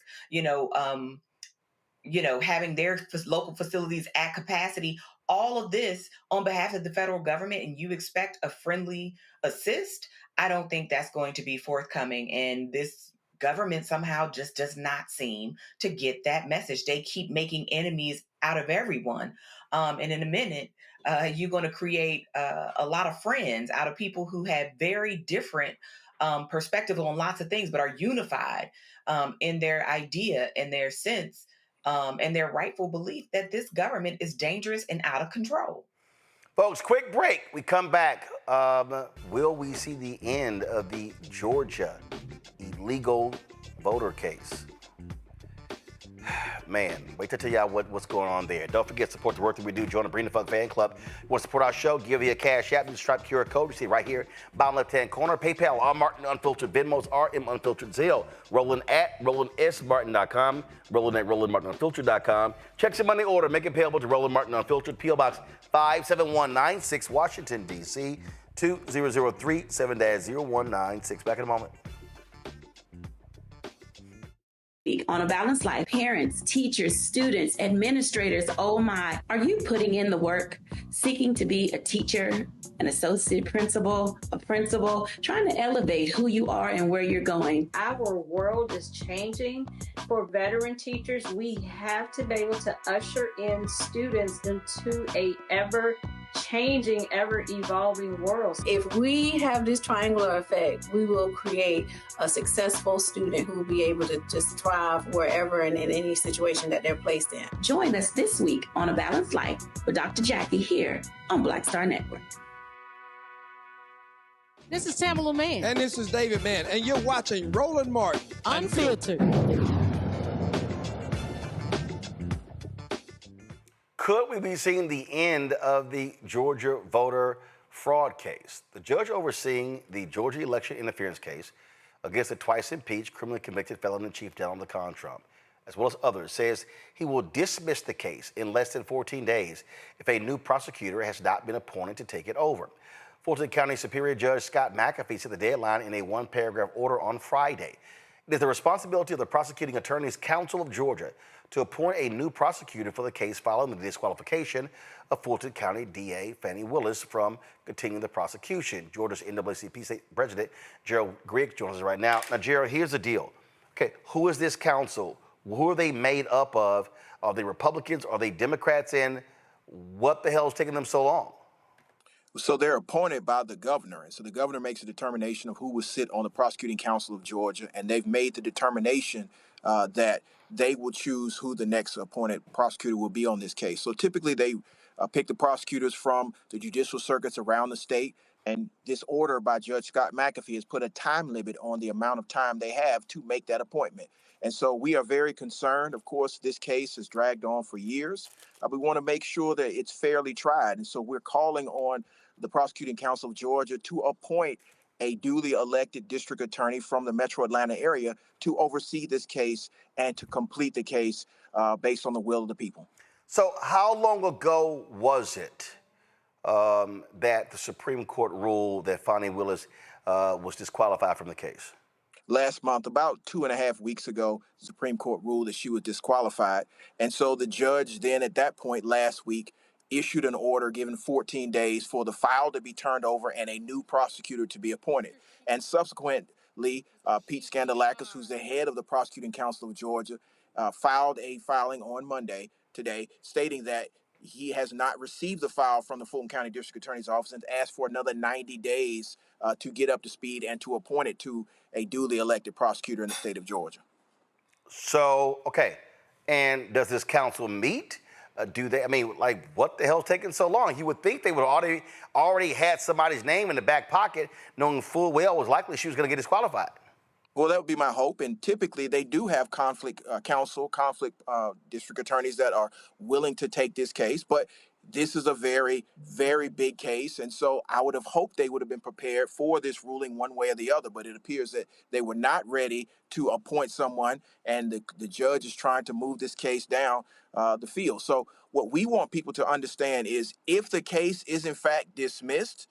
having their local facilities at capacity. All of this on behalf of the federal government, and you expect a friendly assist. I don't think that's going to be forthcoming. And this government somehow just does not seem to get that message. They keep making enemies out of everyone. And in a minute, you're going to create a lot of friends out of people who have very different perspectives on lots of things, but are unified in their idea and their sense and their rightful belief that this government is dangerous and out of control. Folks, quick break. We come back. Will we see the end of the Georgia illegal voter case? Man, wait to tell y'all what's going on there. Don't forget to support the work that we do. Join the Bring the Funk fan club. You want to support our show? Give you a cash app. You stripe QR code. You see right here, bottom left-hand corner. PayPal, R Martin Unfiltered. Venmo's RM Unfiltered. Zelle, Roland at RolandSMartin.com. Roland at RolandMartinUnfiltered.com. Check some money order. Make it payable to Roland Martin Unfiltered. P.O. Box 57196, Washington, D.C. 2003 7-0196. Back in a moment. On A Balanced Life, parents, teachers, students, administrators, oh my, are you putting in the work, seeking to be a teacher, an associate principal, a principal, trying to elevate who you are and where you're going? Our world is changing. For veteran teachers, we have to be able to usher in students into a ever-changing, ever-evolving world. If we have this triangular effect, we will create a successful student who will be able to just thrive wherever and in any situation that they're placed in. Join us this week on A Balanced Life with Dr. Jackie here on Black Star Network. This is Tamala Mann. And this is David Mann. And you're watching Roland Martin Unfiltered. Could we be seeing the end of the Georgia voter fraud case? The judge overseeing the Georgia election interference case against the twice impeached, criminally convicted felon in chief Donald DeCon Trump, as well as others, says he will dismiss the case in less than 14 days if a new prosecutor has not been appointed to take it over. Fulton County Superior Judge Scott McAfee set the deadline in a one-paragraph order on Friday. It is the responsibility of the Prosecuting Attorneys Council of Georgia to appoint a new prosecutor for the case following the disqualification of Fulton County DA Fannie Willis from continuing the prosecution. Georgia's NAACP State President Gerald Griggs joins us right now. Now, Gerald, here's the deal. Okay, who is this council? Who are they made up of? Are they Republicans? Are they Democrats? And what the hell is taking them so long? So they're appointed by the governor. And so the governor makes a determination of who will sit on the Prosecuting Council of Georgia. And they've made the determination that they will choose who the next appointed prosecutor will be on this case. So typically they pick the prosecutors from the judicial circuits around the state. And this order by Judge Scott McAfee has put a time limit on the amount of time they have to make that appointment. And so we are very concerned. Of course, this case has dragged on for years. We want to make sure that it's fairly tried. And so we're calling on the Prosecuting Council of Georgia to appoint a duly elected district attorney from the Metro Atlanta area to oversee this case and to complete the case based on the will of the people. So how long ago was it that the Supreme Court ruled that Fannie Willis was disqualified from the case? Last month, about 2.5 weeks ago, the Supreme Court ruled that she was disqualified. And so the judge then at that point last week issued an order giving 14 days for the file to be turned over and a new prosecutor to be appointed. And subsequently, Pete Scandalakis, who's the head of the Prosecuting Council of Georgia, filed a filing on Monday today stating that he has not received the file from the Fulton County District Attorney's Office and asked for another 90 days to get up to speed and to appoint it to a duly elected prosecutor in the state of Georgia. So, okay. And does this council meet? Do they, I mean, like, what the hell's taking so long? You would think they would already had somebody's name in the back pocket, knowing full well it was likely she was going to get disqualified. Well, that would be my hope. And typically they do have conflict counsel, conflict district attorneys that are willing to take this case. But this is a very, very big case. And so I would have hoped they would have been prepared for this ruling one way or the other. But it appears that they were not ready to appoint someone. And the judge is trying to move this case down the field. So what we want people to understand is if the case is in fact dismissed,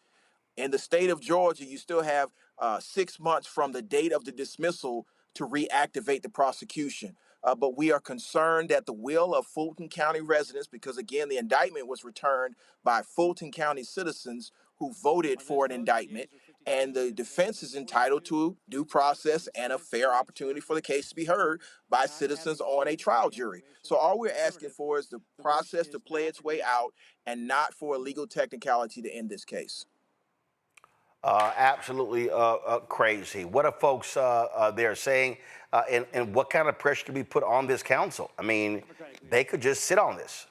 in the state of Georgia, you still have 6 months from the date of the dismissal to reactivate the prosecution. But we are concerned that the will of Fulton County residents, because again, the indictment was returned by Fulton County citizens who voted for an indictment, and the defense is entitled to due process and a fair opportunity for the case to be heard by citizens on a trial jury. So all we're asking for is the process to play its way out and not for a legal technicality to end this case. Absolutely crazy. What are folks there saying, and what kind of pressure to be put on this council? I mean, they could just sit on this.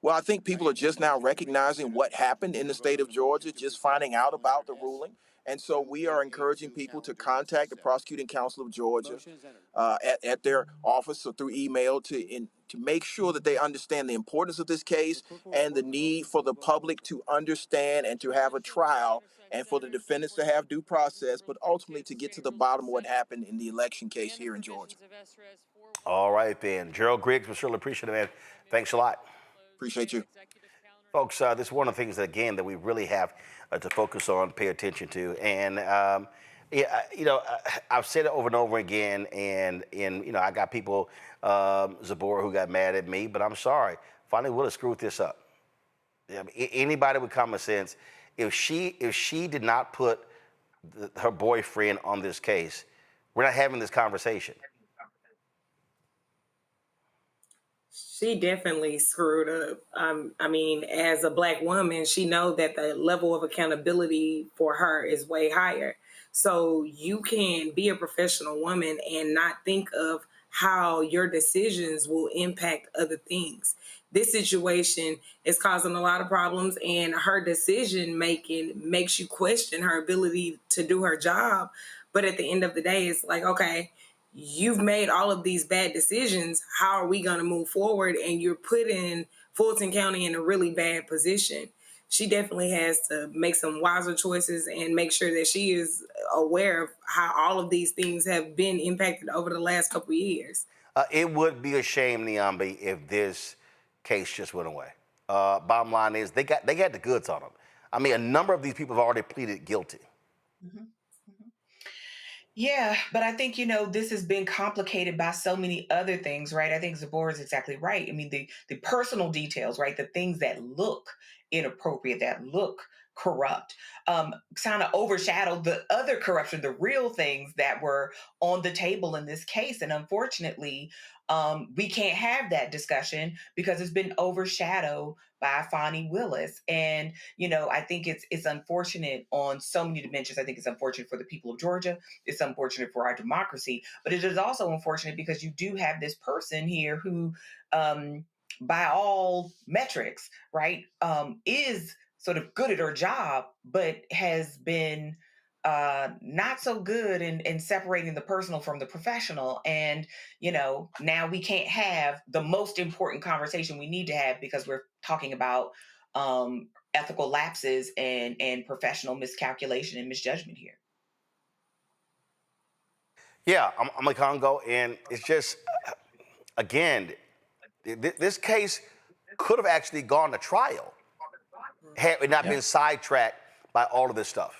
Well, I think people are just now recognizing what happened in the state of Georgia, just finding out about the ruling. And so we are encouraging people to contact the Prosecuting Council of Georgia at their office or through email to make sure that they understand the importance of this case and the need for the public to understand and to have a trial and for the defendants to have due process, but ultimately to get to the bottom of what happened in the election case here in Georgia. All right, then. Gerald Griggs, we surely appreciate it, man. Thanks a lot. Appreciate you. Folks, this is one of the things, that, again, that we really have to focus on, pay attention to. And, yeah, you know, I've said it over and over again, and you know, I got people, Zabora, who got mad at me, but I'm sorry. Finally, Willis screwed this up. I mean, anybody with common sense, if she did not put her boyfriend on this case, we're not having this conversation. She definitely screwed up. I mean, as a Black woman, she knows that the level of accountability for her is way higher. So you can be a professional woman and not think of how your decisions will impact other things. This situation is causing a lot of problems, and her decision making makes you question her ability to do her job. But at the end of the day, it's like, okay, you've made all of these bad decisions. How are we going to move forward? And you're putting Fulton County in a really bad position. She definitely has to make some wiser choices and make sure that she is aware of how all of these things have been impacted over the last couple of years. It would be a shame, Niambi, if this case just went away. Bottom line is they got the goods on them. I mean, a number of these people have already pleaded guilty. Mm-hmm. Yeah, but I think, you know, this has been complicated by so many other things, right? I think Zabor is exactly right. I mean, the personal details, right? The things that look inappropriate, that look corrupt, kind of overshadowed the other corruption, the real things that were on the table in this case. And unfortunately, we can't have that discussion because it's been overshadowed by Fani Willis. And, you know, I think it's unfortunate on so many dimensions. I think it's unfortunate for the people of Georgia. It's unfortunate for our democracy, but it is also unfortunate because you do have this person here who, by all metrics, right, is sort of good at her job, but has been not so good in separating the personal from the professional. And, you know, now we can't have the most important conversation we need to have because we're talking about ethical lapses and professional miscalculation and misjudgment here. Yeah, I'm a Congo, and it's just, again, this case could have actually gone to trial had it not been sidetracked by all of this stuff.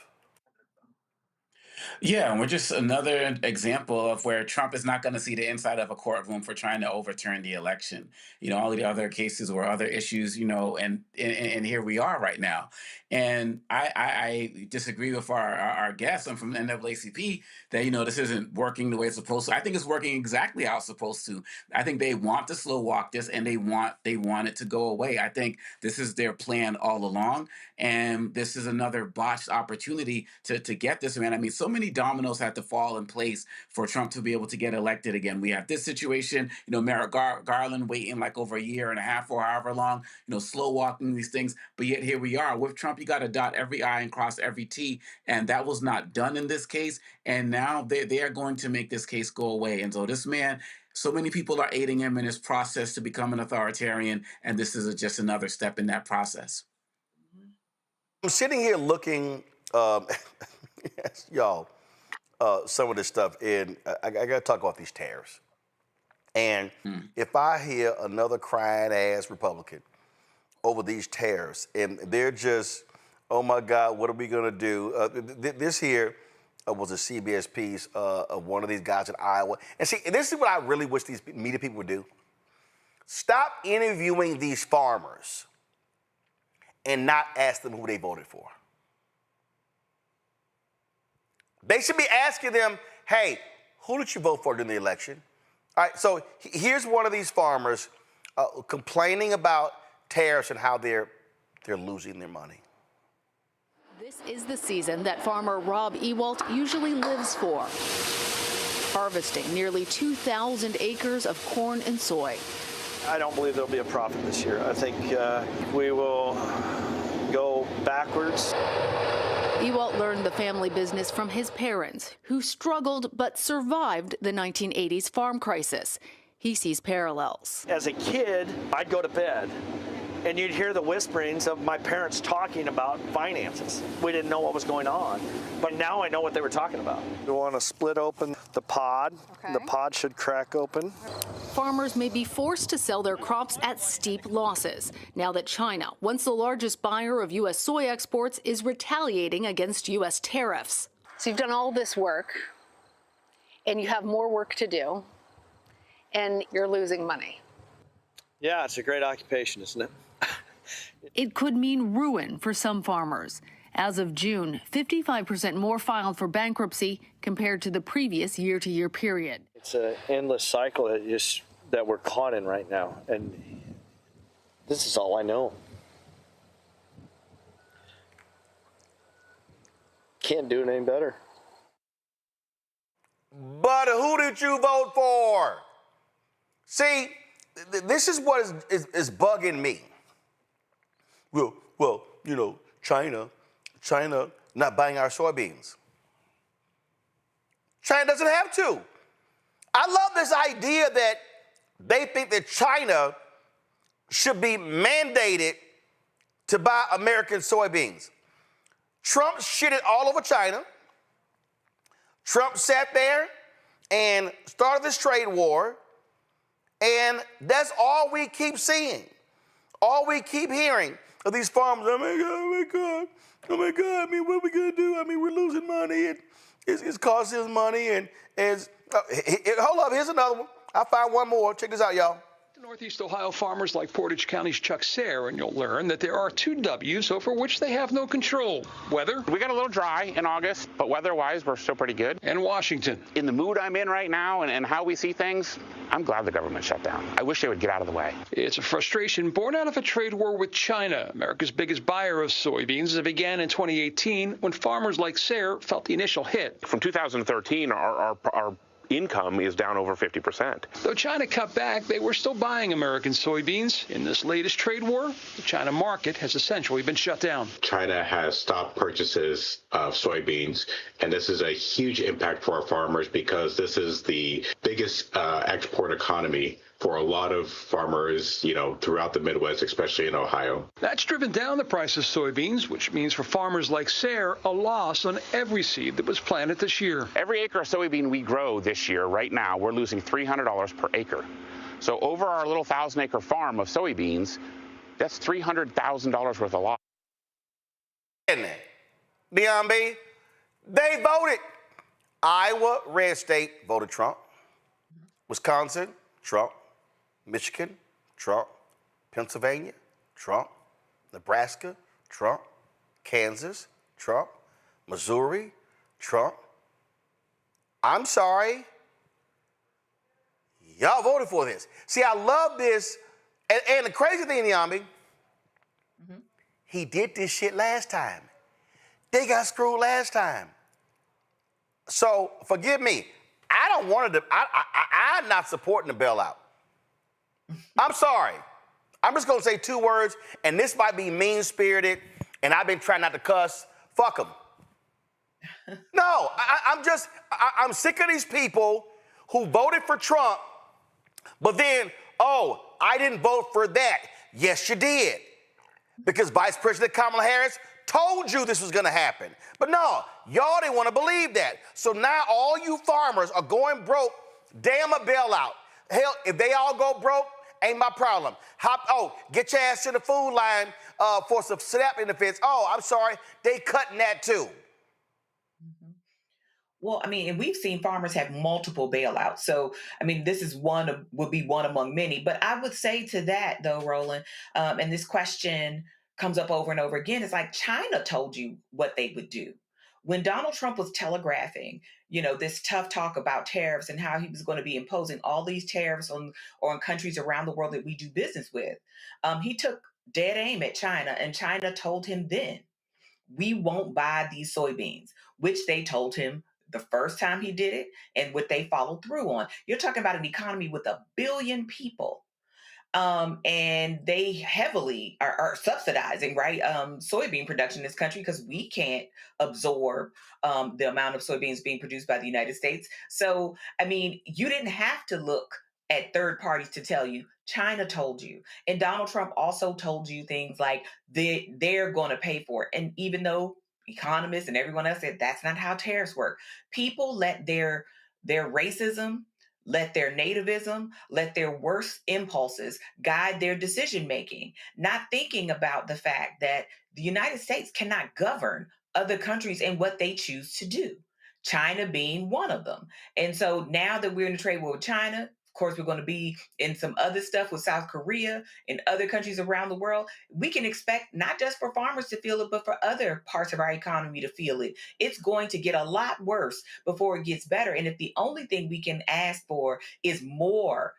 Yeah, and we're just another example of where Trump is not going to see the inside of a courtroom for trying to overturn the election. All of the other cases were other issues, and here we are right now. And I disagree with our guest. I'm from NAACP that, this isn't working the way it's supposed to. I think it's working exactly how it's supposed to. I think they want to slow walk this and they want it to go away. I think this is their plan all along. And this is another botched opportunity to get this man. I mean, so many dominoes had to fall in place for Trump to be able to get elected again. We have this situation, Merrick Garland waiting like over a year and a half or however long, slow walking these things. But yet here we are. With Trump, you got to dot every I and cross every T. And that was not done in this case. And now they are going to make this case go away. And so this man, so many people are aiding him in his process to become an authoritarian. And this is just another step in that process. I'm sitting here looking, yes, y'all, some of this stuff, and I got to talk about these tariffs. And if I hear another crying-ass Republican over these tariffs, and they're just, oh, my God, what are we going to do? This here was a CBS piece of one of these guys in Iowa. And see, this is what I really wish these media people would do. Stop interviewing these farmers and not ask them who they voted for. They should be asking them, hey, who did you vote for during the election? All right, so here's one of these farmers complaining about tariffs and how they're losing their money. This is the season that farmer Rob Ewalt usually lives for, harvesting nearly 2,000 acres of corn and soy. I don't believe there'll be a profit this year. I think we will go backwards. Ewalt learned the family business from his parents, who struggled but survived the 1980s farm crisis. He sees parallels. As a kid, I'd go to bed, and you'd hear the whisperings of my parents talking about finances. We didn't know what was going on, but now I know what they were talking about. We want to split open the pod. Okay. The pod should crack open. Farmers may be forced to sell their crops at steep losses now that China, once the largest buyer of U.S. soy exports, is retaliating against U.S. tariffs. So you've done all this work, and you have more work to do, and you're losing money. Yeah, it's a great occupation, isn't it? It could mean ruin for some farmers. As of June, 55% more filed for bankruptcy compared to the previous year-to-year period. It's an endless cycle that we're caught in right now, and this is all I know. Can't do it any better. But who did you vote for? See, this is what is bugging me. Well, China not buying our soybeans. China doesn't have to. I love this idea that they think that China should be mandated to buy American soybeans. Trump shitted all over China. Trump sat there and started this trade war, and that's all we keep seeing. All we keep hearing of these farmers, oh my God, I mean, what are we gonna do? I mean, we're losing money, and it's costing us money, and hold up, here's another one. I found one more. Check this out, y'all. Northeast Ohio farmers like Portage County's Chuck Sayre, and you'll learn that there are two W's over which they have no control. Weather. We got a little dry in August, but weather-wise, we're still pretty good. And Washington. In the mood I'm in right now and how we see things, I'm glad the government shut down. I wish they would get out of the way. It's a frustration born out of a trade war with China, America's biggest buyer of soybeans, that began in 2018 when farmers like Sayre felt the initial hit. From 2013, our income is down over 50%. Though China cut back, they were still buying American soybeans. In this latest trade war, the China market has essentially been shut down. China has stopped purchases of soybeans, and this is a huge impact for our farmers because this is the biggest export economy for a lot of farmers, throughout the Midwest, especially in Ohio. That's driven down the price of soybeans, which means for farmers like Sayre, a loss on every seed that was planted this year. Every acre of soybean we grow this year, right now, we're losing $300 per acre. So over our little 1,000-acre farm of soybeans, that's $300,000 worth of loss. Dion B, they voted. Iowa, red state, voted Trump. Wisconsin, Trump. Michigan, Trump. Pennsylvania, Trump. Nebraska, Trump. Kansas, Trump. Missouri, Trump. I'm sorry. Y'all voted for this. See, I love this. And the crazy thing, Yami, he did this shit last time. They got screwed last time. So forgive me. I don't want to. I'm not supporting the bailout. I'm sorry. I'm just gonna say two words, and this might be mean-spirited, and I've been trying not to cuss. Fuck them. No, I'm sick of these people who voted for Trump, but then, oh, I didn't vote for that. Yes, you did. Because Vice President Kamala Harris told you this was gonna happen. But no, y'all didn't wanna believe that. So now all you farmers are going broke, damn a bailout. Hell, if they all go broke, ain't my problem. Get your ass to the food line for some SNAP benefits. Oh, I'm sorry, they cutting that too. Well, I mean, and we've seen farmers have multiple bailouts. So, I mean, this is would be one among many. But I would say to that, though, Roland, and this question comes up over and over again, it's like China told you what they would do. When Donald Trump was telegraphing, this tough talk about tariffs and how he was going to be imposing all these tariffs on countries around the world that we do business with, he took dead aim at China, and China told him then, we won't buy these soybeans, which they told him the first time he did it and what they followed through on. You're talking about an economy with 1 billion people. And they heavily are subsidizing, right, soybean production in this country because we can't absorb the amount of soybeans being produced by the United States. So, I mean, you didn't have to look at third parties to tell you. China told you. And Donald Trump also told you things like they're going to pay for it. And even though economists and everyone else said that's not how tariffs work, people let their racism, let their nativism, let their worst impulses guide their decision making, not thinking about the fact that the United States cannot govern other countries and what they choose to do, China being one of them. And so now that we're in a trade war with China, of course, we're going to be in some other stuff with South Korea and other countries around the world. We can expect not just for farmers to feel it, but for other parts of our economy to feel it. It's going to get a lot worse before it gets better. And if the only thing we can ask for is more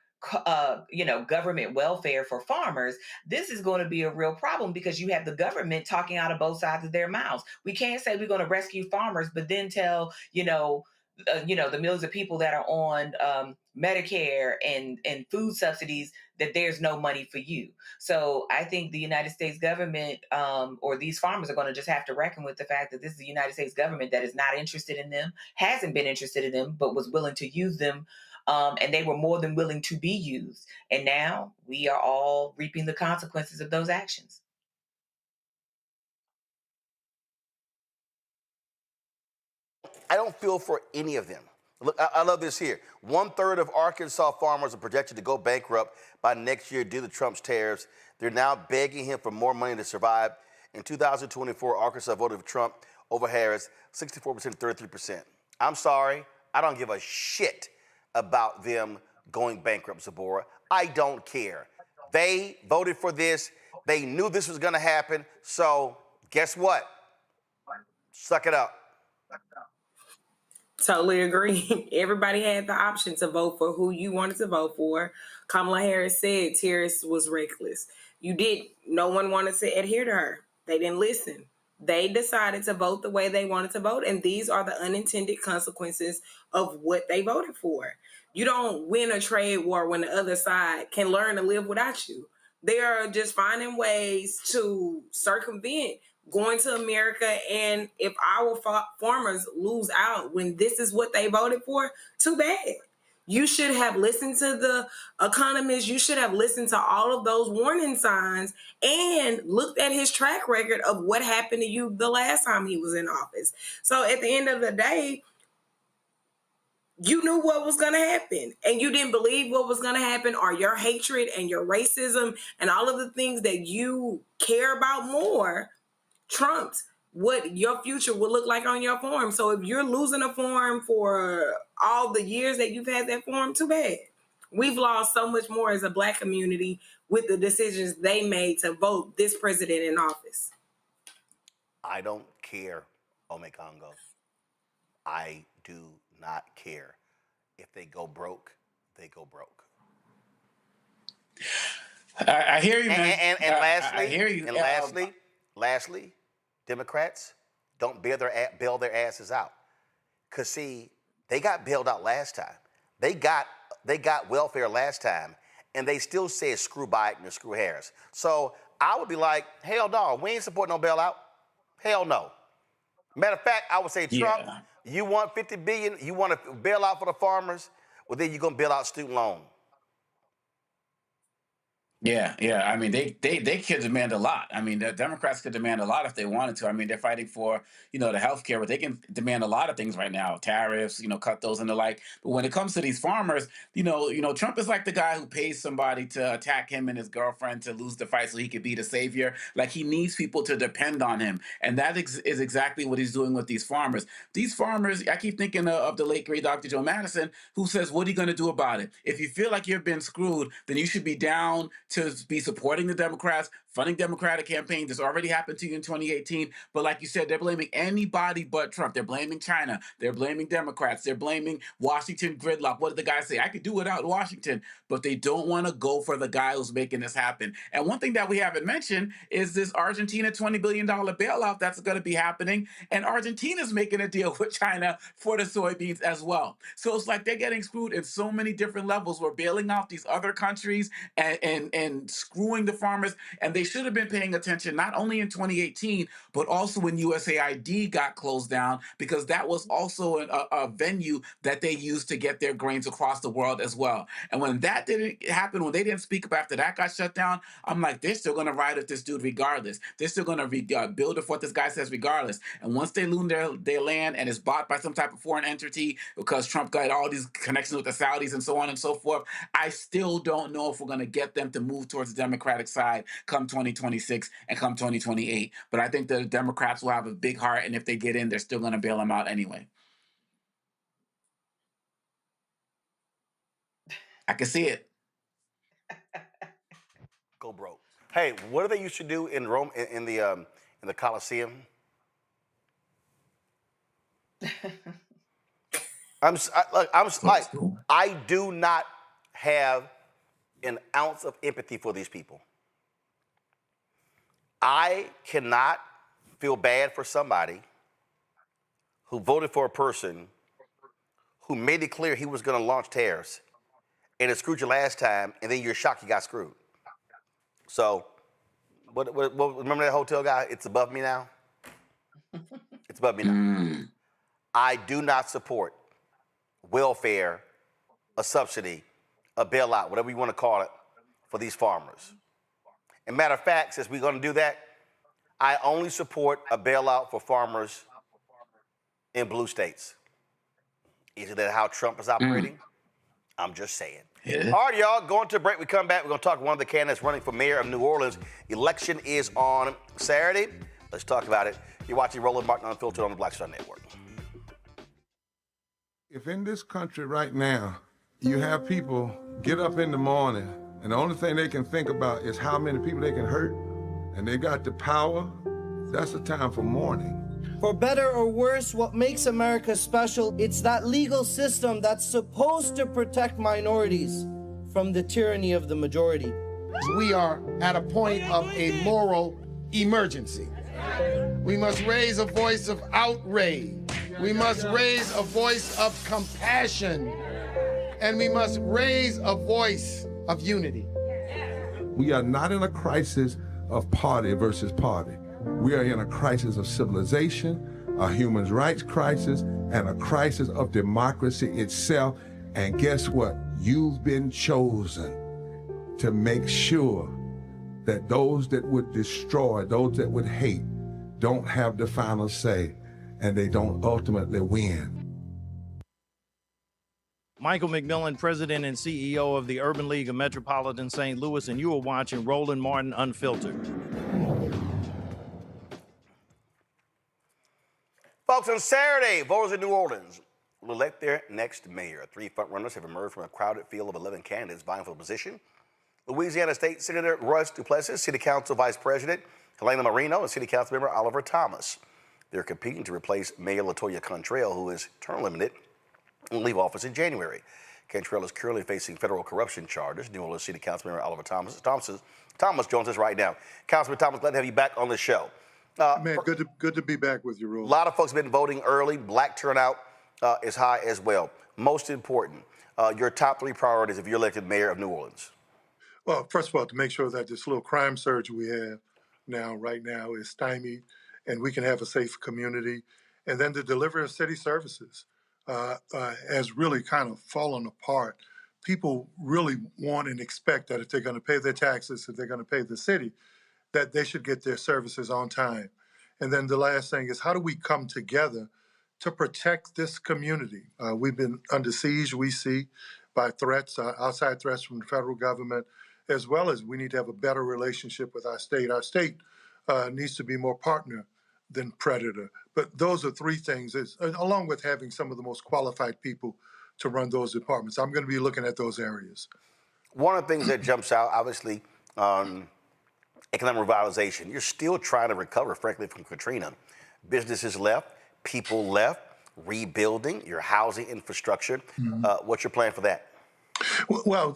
government welfare for farmers, this is going to be a real problem because you have the government talking out of both sides of their mouths. We can't say we're going to rescue farmers, but then tell, the millions of people that are on Medicare and food subsidies that there's no money for you. So I think the United States government or these farmers are going to just have to reckon with the fact that this is the United States government that is not interested in them, hasn't been interested in them, but was willing to use them. And they were more than willing to be used. And now we are all reaping the consequences of those actions. I don't feel for any of them. Look, I love this here. 1/3 of Arkansas farmers are projected to go bankrupt by next year due to Trump's tariffs. They're now begging him for more money to survive. In 2024, Arkansas voted for Trump over Harris, 64%, 33%. I'm sorry, I don't give a shit about them going bankrupt, Zabora. I don't care. They voted for this. They knew this was going to happen. So guess what? Suck it up. Totally agree. Everybody had the option to vote for who you wanted to vote for. Kamala Harris said tariffs was reckless. No one wanted to adhere to her. They didn't listen. They decided to vote the way they wanted to vote, and these are the unintended consequences of what they voted for. You don't win a trade war when the other side can learn to live without you. They are just finding ways to circumvent going to America, and if our farmers lose out when this is what they voted for, too bad. You should have listened to the economists. You should have listened to all of those warning signs and looked at his track record of what happened to you the last time he was in office. So at the end of the day, you knew what was going to happen and you didn't believe what was going to happen, or your hatred and your racism and all of the things that you care about more trumped what your future will look like on your farm. So if you're losing a farm for all the years that you've had that farm, too bad. We've lost so much more as a Black community with the decisions they made to vote this president in office. I don't care, Ome Congo. I do not care. If they go broke, they go broke. I hear you, man. And lastly, I hear you. And lastly, Democrats don't bail their asses out. Cause see, they got bailed out last time. They got welfare last time, and they still said screw Biden or screw Harris. So I would be like, hell no, we ain't supporting no bailout. Hell no. Matter of fact, I would say, Trump, you want $50 billion, you want to bail out for the farmers, well then you're gonna bail out student loan. Yeah. I mean, they could demand a lot. I mean, the Democrats could demand a lot if they wanted to. I mean, they're fighting for, the healthcare, but they can demand a lot of things right now. Tariffs, cut those and the like. But when it comes to these farmers, Trump is like the guy who pays somebody to attack him and his girlfriend to lose the fight so he could be the savior. Like, he needs people to depend on him. And that is exactly what he's doing with these farmers. These farmers, I keep thinking of the late, great Dr. Joe Madison, who says, what are you going to do about it? If you feel like you've been screwed, then you should be down to be supporting the Democrats, funding Democratic campaigns. This already happened to you in 2018. But like you said, they're blaming anybody but Trump. They're blaming China. They're blaming Democrats. They're blaming Washington gridlock. What did the guy say? I could do without Washington. But they don't want to go for the guy who's making this happen. And one thing that we haven't mentioned is this Argentina $20 billion bailout that's going to be happening. And Argentina's making a deal with China for the soybeans as well. So it's like they're getting screwed in so many different levels. We're bailing out these other countries and screwing the farmers. And they should have been paying attention not only in 2018, but also when USAID got closed down, because that was also a venue that they used to get their grains across the world as well. And when that didn't happen, when they didn't speak up after that got shut down, I'm like, they're still going to ride with this dude regardless. They're still going to build with what this guy says regardless. And once they lose their land and it's bought by some type of foreign entity, because Trump got all these connections with the Saudis and so on and so forth, I still don't know if we're going to get them to move towards the Democratic side come 2026 and come 2028. But I think the Democrats will have a big heart, and if they get in, they're still going to bail them out anyway. I can see it. Go broke. Hey, what do they used to do in Rome in the Colosseum? I do not have an ounce of empathy for these people. I cannot feel bad for somebody who voted for a person who made it clear he was going to launch tariffs, and it screwed you last time, and then you're shocked you got screwed. So, what remember that hotel guy? It's above me now. It's above me now. I do not support welfare, a subsidy, a bailout, whatever you want to call it, for these farmers. And matter of fact, since we're going to do that, I only support a bailout for farmers in blue states. Isn't that how Trump is operating? I'm just saying. Yeah. All right, y'all, going to a break. We come back. We're going to talk to one of the candidates running for mayor of New Orleans. Election is on Saturday. Let's talk about it. You're watching Roland Martin Unfiltered on the Black Star Network. If in this country right now, you have people get up in the morning and the only thing they can think about is how many people they can hurt, and they got the power, that's the time for mourning. For better or worse, what makes America special, it's that legal system that's supposed to protect minorities from the tyranny of the majority. We are at a point of a moral emergency. We must raise a voice of outrage. We must raise a voice of compassion. And we must raise a voice of unity. We are not in a crisis of party versus party. We are in a crisis of civilization, a human rights crisis, and a crisis of democracy itself. And guess what? You've been chosen to make sure that those that would destroy, those that would hate, don't have the final say, and they don't ultimately win. Michael McMillan, President and CEO of the Urban League of Metropolitan St. Louis, and you are watching Roland Martin Unfiltered. Folks, on Saturday, voters in New Orleans will elect their next mayor. 3 frontrunners have emerged from a crowded field of 11 candidates vying for the position. Louisiana State Senator Russ Duplessis, City Council Vice President Helena Marino, and City Council Member Oliver Thomas. They're competing to replace Mayor LaToya Cantrell, who is term limited and will leave office in January. Cantrell is currently facing federal corruption charges. New Orleans City Council Member Oliver Thomas joins us right now. Councilman Thomas, glad to have you back on the show. Man, good to be back with you, Rule. A lot of folks have been voting early. Black turnout is high as well. Most important, your top 3 priorities if you're elected mayor of New Orleans. Well, first of all, to make sure that this little crime surge we have right now is stymied and we can have a safe community. And then the delivery of city services has really kind of fallen apart. People really want and expect that if they're going to pay their taxes, if they're going to pay the city, that they should get their services on time. And then the last thing is, how do we come together to protect this community? We've been under siege, we see, by threats, outside threats from the federal government, as well as we need to have a better relationship with our state. Our state needs to be more partner than predator. But those are 3 things, along with having some of the most qualified people to run those departments. I'm going to be looking at those areas. One of the things that jumps out, obviously, economic revitalization. You're still trying to recover, frankly, from Katrina. Businesses left, people left, rebuilding your housing infrastructure. What's your plan for that? Well,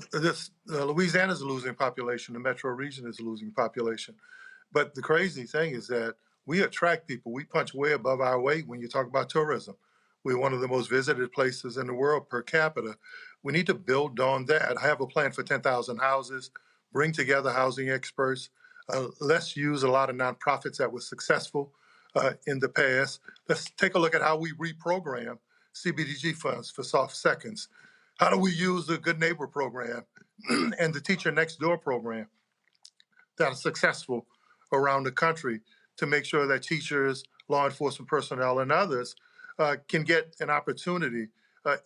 Louisiana's a losing population. The metro region is a losing population. But the crazy thing is that we attract people. We punch way above our weight when you talk about tourism. We're one of the most visited places in the world per capita. We need to build on that. I have a plan for 10,000 houses, bring together housing experts. Let's use a lot of nonprofits that were successful in the past. Let's take a look at how we reprogram CBDG funds for soft seconds. How do we use the Good Neighbor program and the Teacher Next Door program that are successful around the country to make sure that teachers, law enforcement personnel, and others can get an opportunity,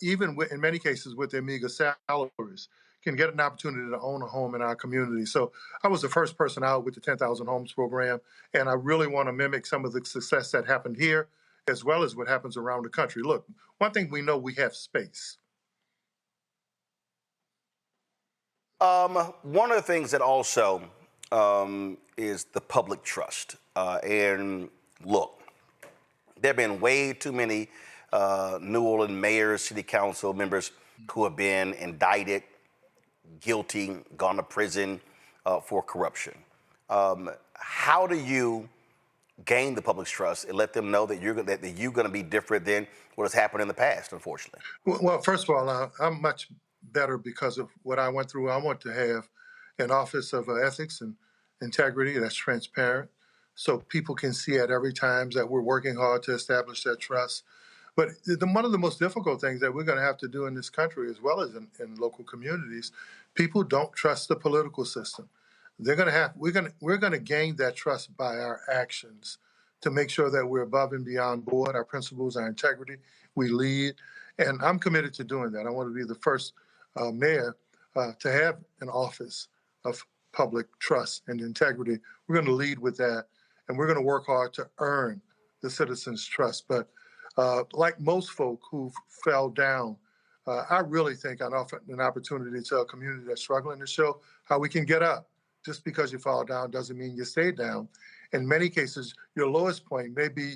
even in many cases with their meager salaries, can get an opportunity to own a home in our community. So I was the first person out with the 10,000 Homes program, and I really want to mimic some of the success that happened here, as well as what happens around the country. Look, one thing we know, we have space. One of the things that also is the public trust. And look, there have been way too many New Orleans mayors, city council members who have been indicted, guilty, gone to prison for corruption. How do you gain the public's trust and let them know that you're going to be different than what has happened in the past, unfortunately? Well, first of all, I'm much better because of what I went through. I want to have an office of ethics and integrity that's transparent, so people can see at every time that we're working hard to establish that trust. But one of the most difficult things that we're going to have to do in this country, as well as in local communities, people don't trust the political system. We're going to gain that trust by our actions to make sure that we're above and beyond board, our principles, our integrity, we lead. And I'm committed to doing that. I want to be the first mayor to have an office of public trust and integrity. We're going to lead with that, and we're going to work hard to earn the citizens' trust. But like most folk who fell down, I really think I'd offer an opportunity to a community that's struggling to show how we can get up. Just because you fall down doesn't mean you stay down. In many cases, your lowest point may be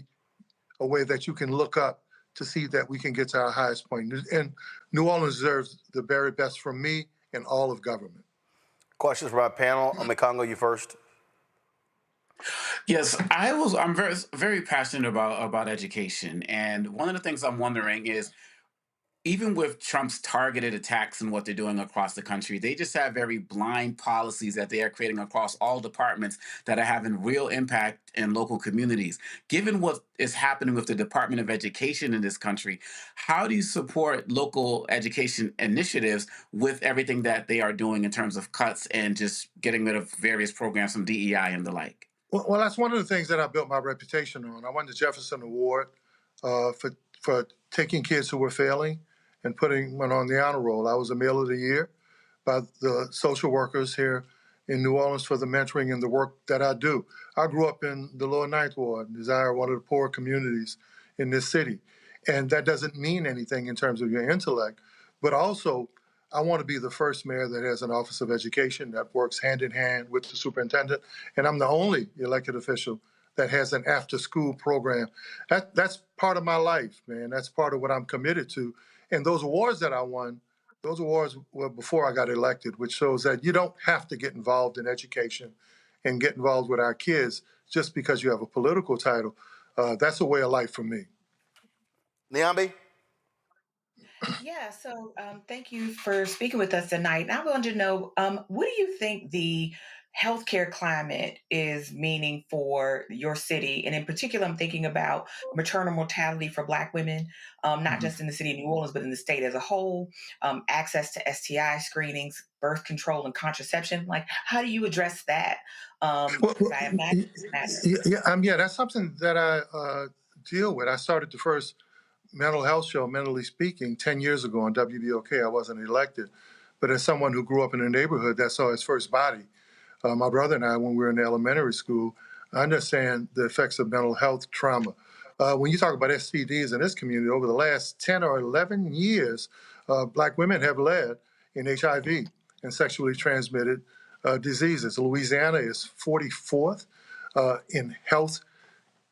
a way that you can look up to see that we can get to our highest point. And New Orleans deserves the very best from me and all of government. Questions from our panel. Congo, you first. Yes, I'm very, very passionate about education. And one of the things I'm wondering is, even with Trump's targeted attacks and what they're doing across the country, they just have very blind policies that they are creating across all departments that are having real impact in local communities. Given what is happening with the Department of Education in this country, how do you support local education initiatives with everything that they are doing in terms of cuts and just getting rid of various programs from DEI and the like? Well, that's one of the things that I built my reputation on. I won the Jefferson Award for taking kids who were failing and putting them on the honor roll. I was a Meal of the Year by the social workers here in New Orleans for the mentoring and the work that I do. I grew up in the Lower Ninth Ward, Desire, one of the poor communities in this city. And that doesn't mean anything in terms of your intellect, but also I want to be the first mayor that has an Office of Education that works hand in hand with the superintendent. And I'm the only elected official that has an after-school program. That's part of my life, man. That's part of what I'm committed to. And those awards that I won, those awards were before I got elected, which shows that you don't have to get involved in education and get involved with our kids just because you have a political title. That's a way of life for me. Niambi? Yeah, so thank you for speaking with us tonight. I wanted to know, what do you think the healthcare climate is meaning for your city? And in particular, I'm thinking about maternal mortality for Black women, not just in the city of New Orleans, but in the state as a whole, access to STI screenings, birth control, and contraception. Like, how do you address that? I imagine it matters. Yeah, that's something that I deal with. I started the first mental health show, Mentally Speaking, 10 years ago on WBOK. I wasn't elected, but as someone who grew up in a neighborhood that saw his first body, my brother and I, when we were in elementary school, I understand the effects of mental health trauma. When you talk about STDs in this community, over the last 10 or 11 years, Black women have led in HIV and sexually transmitted diseases. Louisiana is 44th in health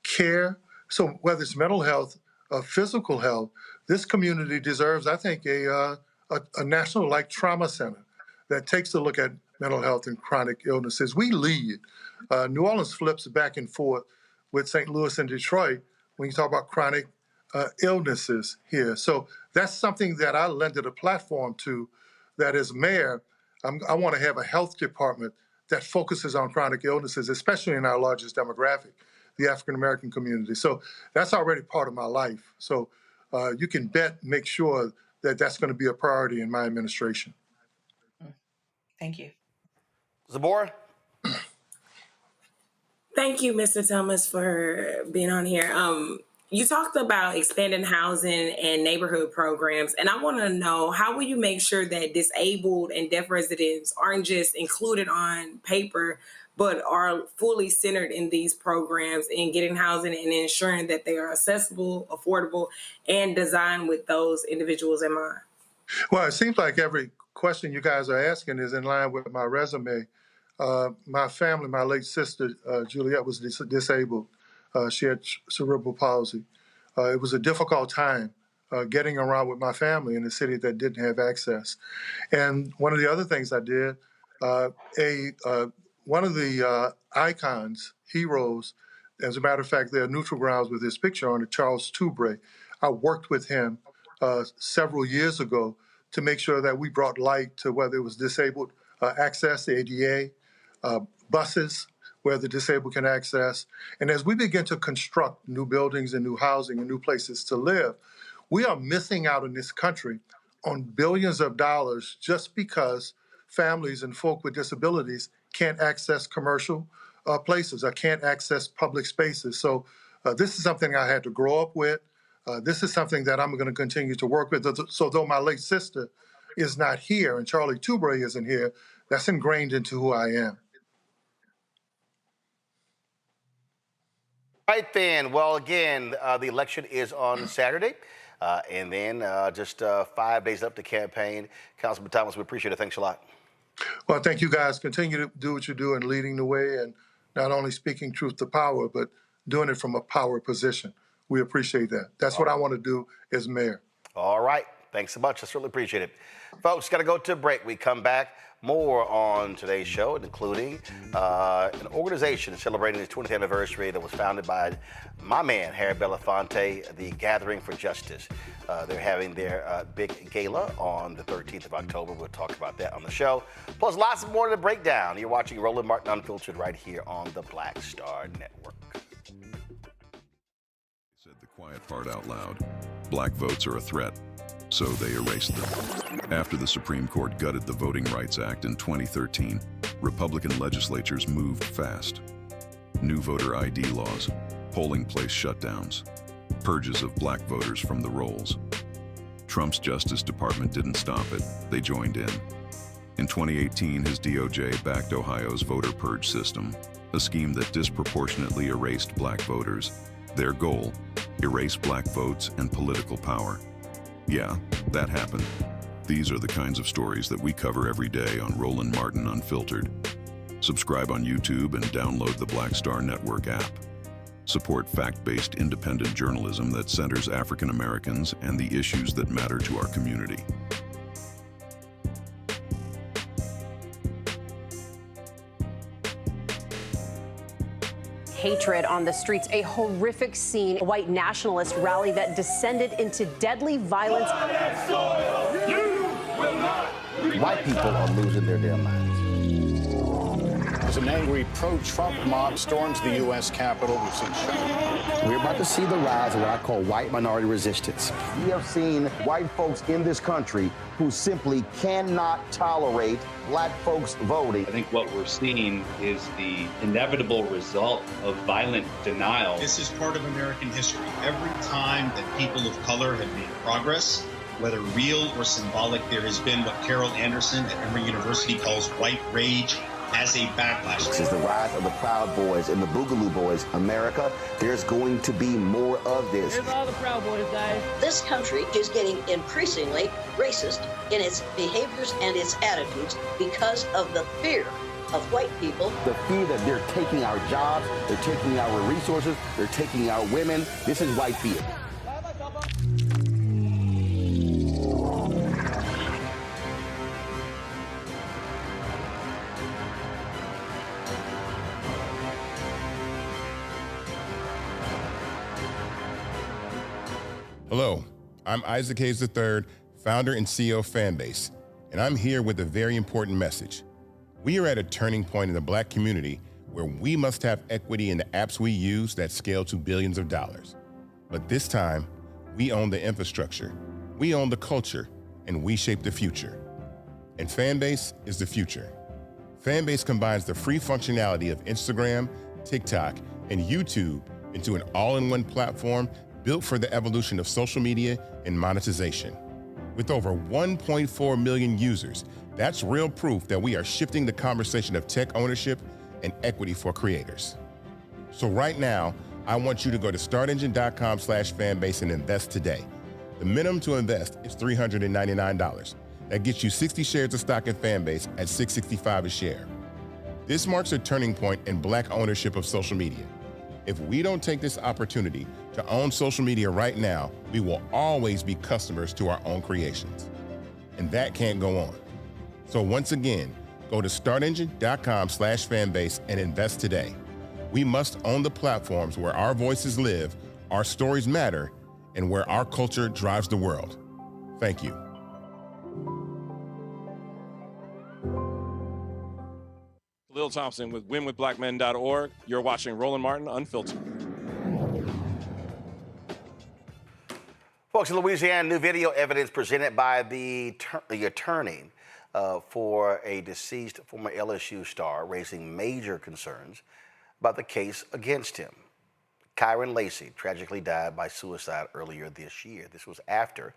care. So whether it's mental health, physical health, this community deserves, I think, a national like trauma center that takes a look at mental health and chronic illnesses. We lead. New Orleans flips back and forth with St. Louis and Detroit when you talk about chronic illnesses here. So that's something that I lended a platform to, that as mayor, I want to have a health department that focuses on chronic illnesses, especially in our largest demographic, the African-American community. So that's already part of my life. So you can bet, make sure that that's going to be a priority in my administration. Thank you. Zabora? Thank you, Mr. Thomas, for being on here. You talked about expanding housing and neighborhood programs, and I want to know, how will you make sure that disabled and deaf residents aren't just included on paper, but are fully centered in these programs and getting housing and ensuring that they are accessible, affordable, and designed with those individuals in mind? Well, it seems like every question you guys are asking is in line with my resume. My family, my late sister, Juliet, was disabled. She had cerebral palsy. It was a difficult time getting around with my family in a city that didn't have access. And one of the other things I did, one of the icons, heroes, as a matter of fact, there are neutral grounds with his picture on it, Charles Toubre. I worked with him several years ago to make sure that we brought light to whether it was disabled access, the ADA, buses where the disabled can access. And as we begin to construct new buildings and new housing and new places to live, we are missing out in this country on billions of dollars just because families and folk with disabilities can't access commercial places or can't access public spaces. So this is something I had to grow up with. This is something that I'm going to continue to work with. So though my late sister is not here and Charlie Toubre isn't here, that's ingrained into who I am. Right then, well, again, the election is on Saturday, and then just 5 days up to campaign. Councilman Thomas, we appreciate it. Thanks a lot. Well, thank you guys. Continue to do what you do and leading the way and not only speaking truth to power, but doing it from a power position. We appreciate that. That's what I want to do as mayor. All right. Thanks so much. I certainly appreciate it. Folks, got to go to a break. We come back. More on today's show, including an organization celebrating its 20th anniversary that was founded by my man, Harry Belafonte, the Gathering for Justice. They're having their big gala on the 13th of October. We'll talk about that on the show. Plus, lots more to break down. You're watching Roland Martin Unfiltered right here on the Black Star Network. Said the quiet part out loud. Black votes are a threat. So they erased them. After the Supreme Court gutted the Voting Rights Act in 2013, Republican legislatures moved fast. New voter ID laws, polling place shutdowns, purges of black voters from the rolls. Trump's Justice Department didn't stop it, they joined in. In 2018, his DOJ backed Ohio's voter purge system, a scheme that disproportionately erased black voters. Their goal, erase black votes and political power. Yeah, that happened. These are the kinds of stories that we cover every day on Roland Martin Unfiltered. Subscribe on YouTube and download the Black Star Network app. Support fact-based independent journalism that centers African Americans and the issues that matter to our community. Hatred on the streets, a horrific scene, a white nationalist rally that descended into deadly violence. White people are losing their damn minds. As an angry pro-Trump mob storms the U.S. Capitol, we've seen shooting. We're about to see the rise of what I call white minority resistance. We have seen white folks in this country who simply cannot tolerate black folks voting. I think what we're seeing is the inevitable result of violent denial. This is part of American history. Every time that people of color have made progress, whether real or symbolic, there has been what Carol Anderson at Emory University calls white rage as a backlash. This is the rise of the Proud Boys and the Boogaloo Boys. America, there's going to be more of this. Here's all the Proud Boys, guys. This country is getting increasingly racist in its behaviors and its attitudes because of the fear of white people. The fear that they're taking our jobs, they're taking our resources, they're taking our women. This is white fear. Hello, I'm Isaac Hayes III, founder and CEO of Fanbase, and I'm here with a very important message. We are at a turning point in the black community where we must have equity in the apps we use that scale to billions of dollars. But this time, we own the infrastructure, we own the culture, and we shape the future. And Fanbase is the future. Fanbase combines the free functionality of Instagram, TikTok, and YouTube into an all-in-one platform built for the evolution of social media and monetization. With over 1.4 million users, that's real proof that we are shifting the conversation of tech ownership and equity for creators. So right now, I want you to go to startengine.com/fanbase and invest today. The minimum to invest is $399. That gets you 60 shares of stock in Fanbase at $665 a share. This marks a turning point in black ownership of social media. If we don't take this opportunity to own social media right now, we will always be customers to our own creations. And that can't go on. So once again, go to startengine.com/fanbase and invest today. We must own the platforms where our voices live, our stories matter, and where our culture drives the world. Thank you. Lil Thompson with winwithblackmen.org. You're watching Roland Martin Unfiltered. Folks, in Louisiana, new video evidence presented by the attorney for a deceased former LSU star, raising major concerns about the case against him. Kyron Lacey tragically died by suicide earlier this year. This was after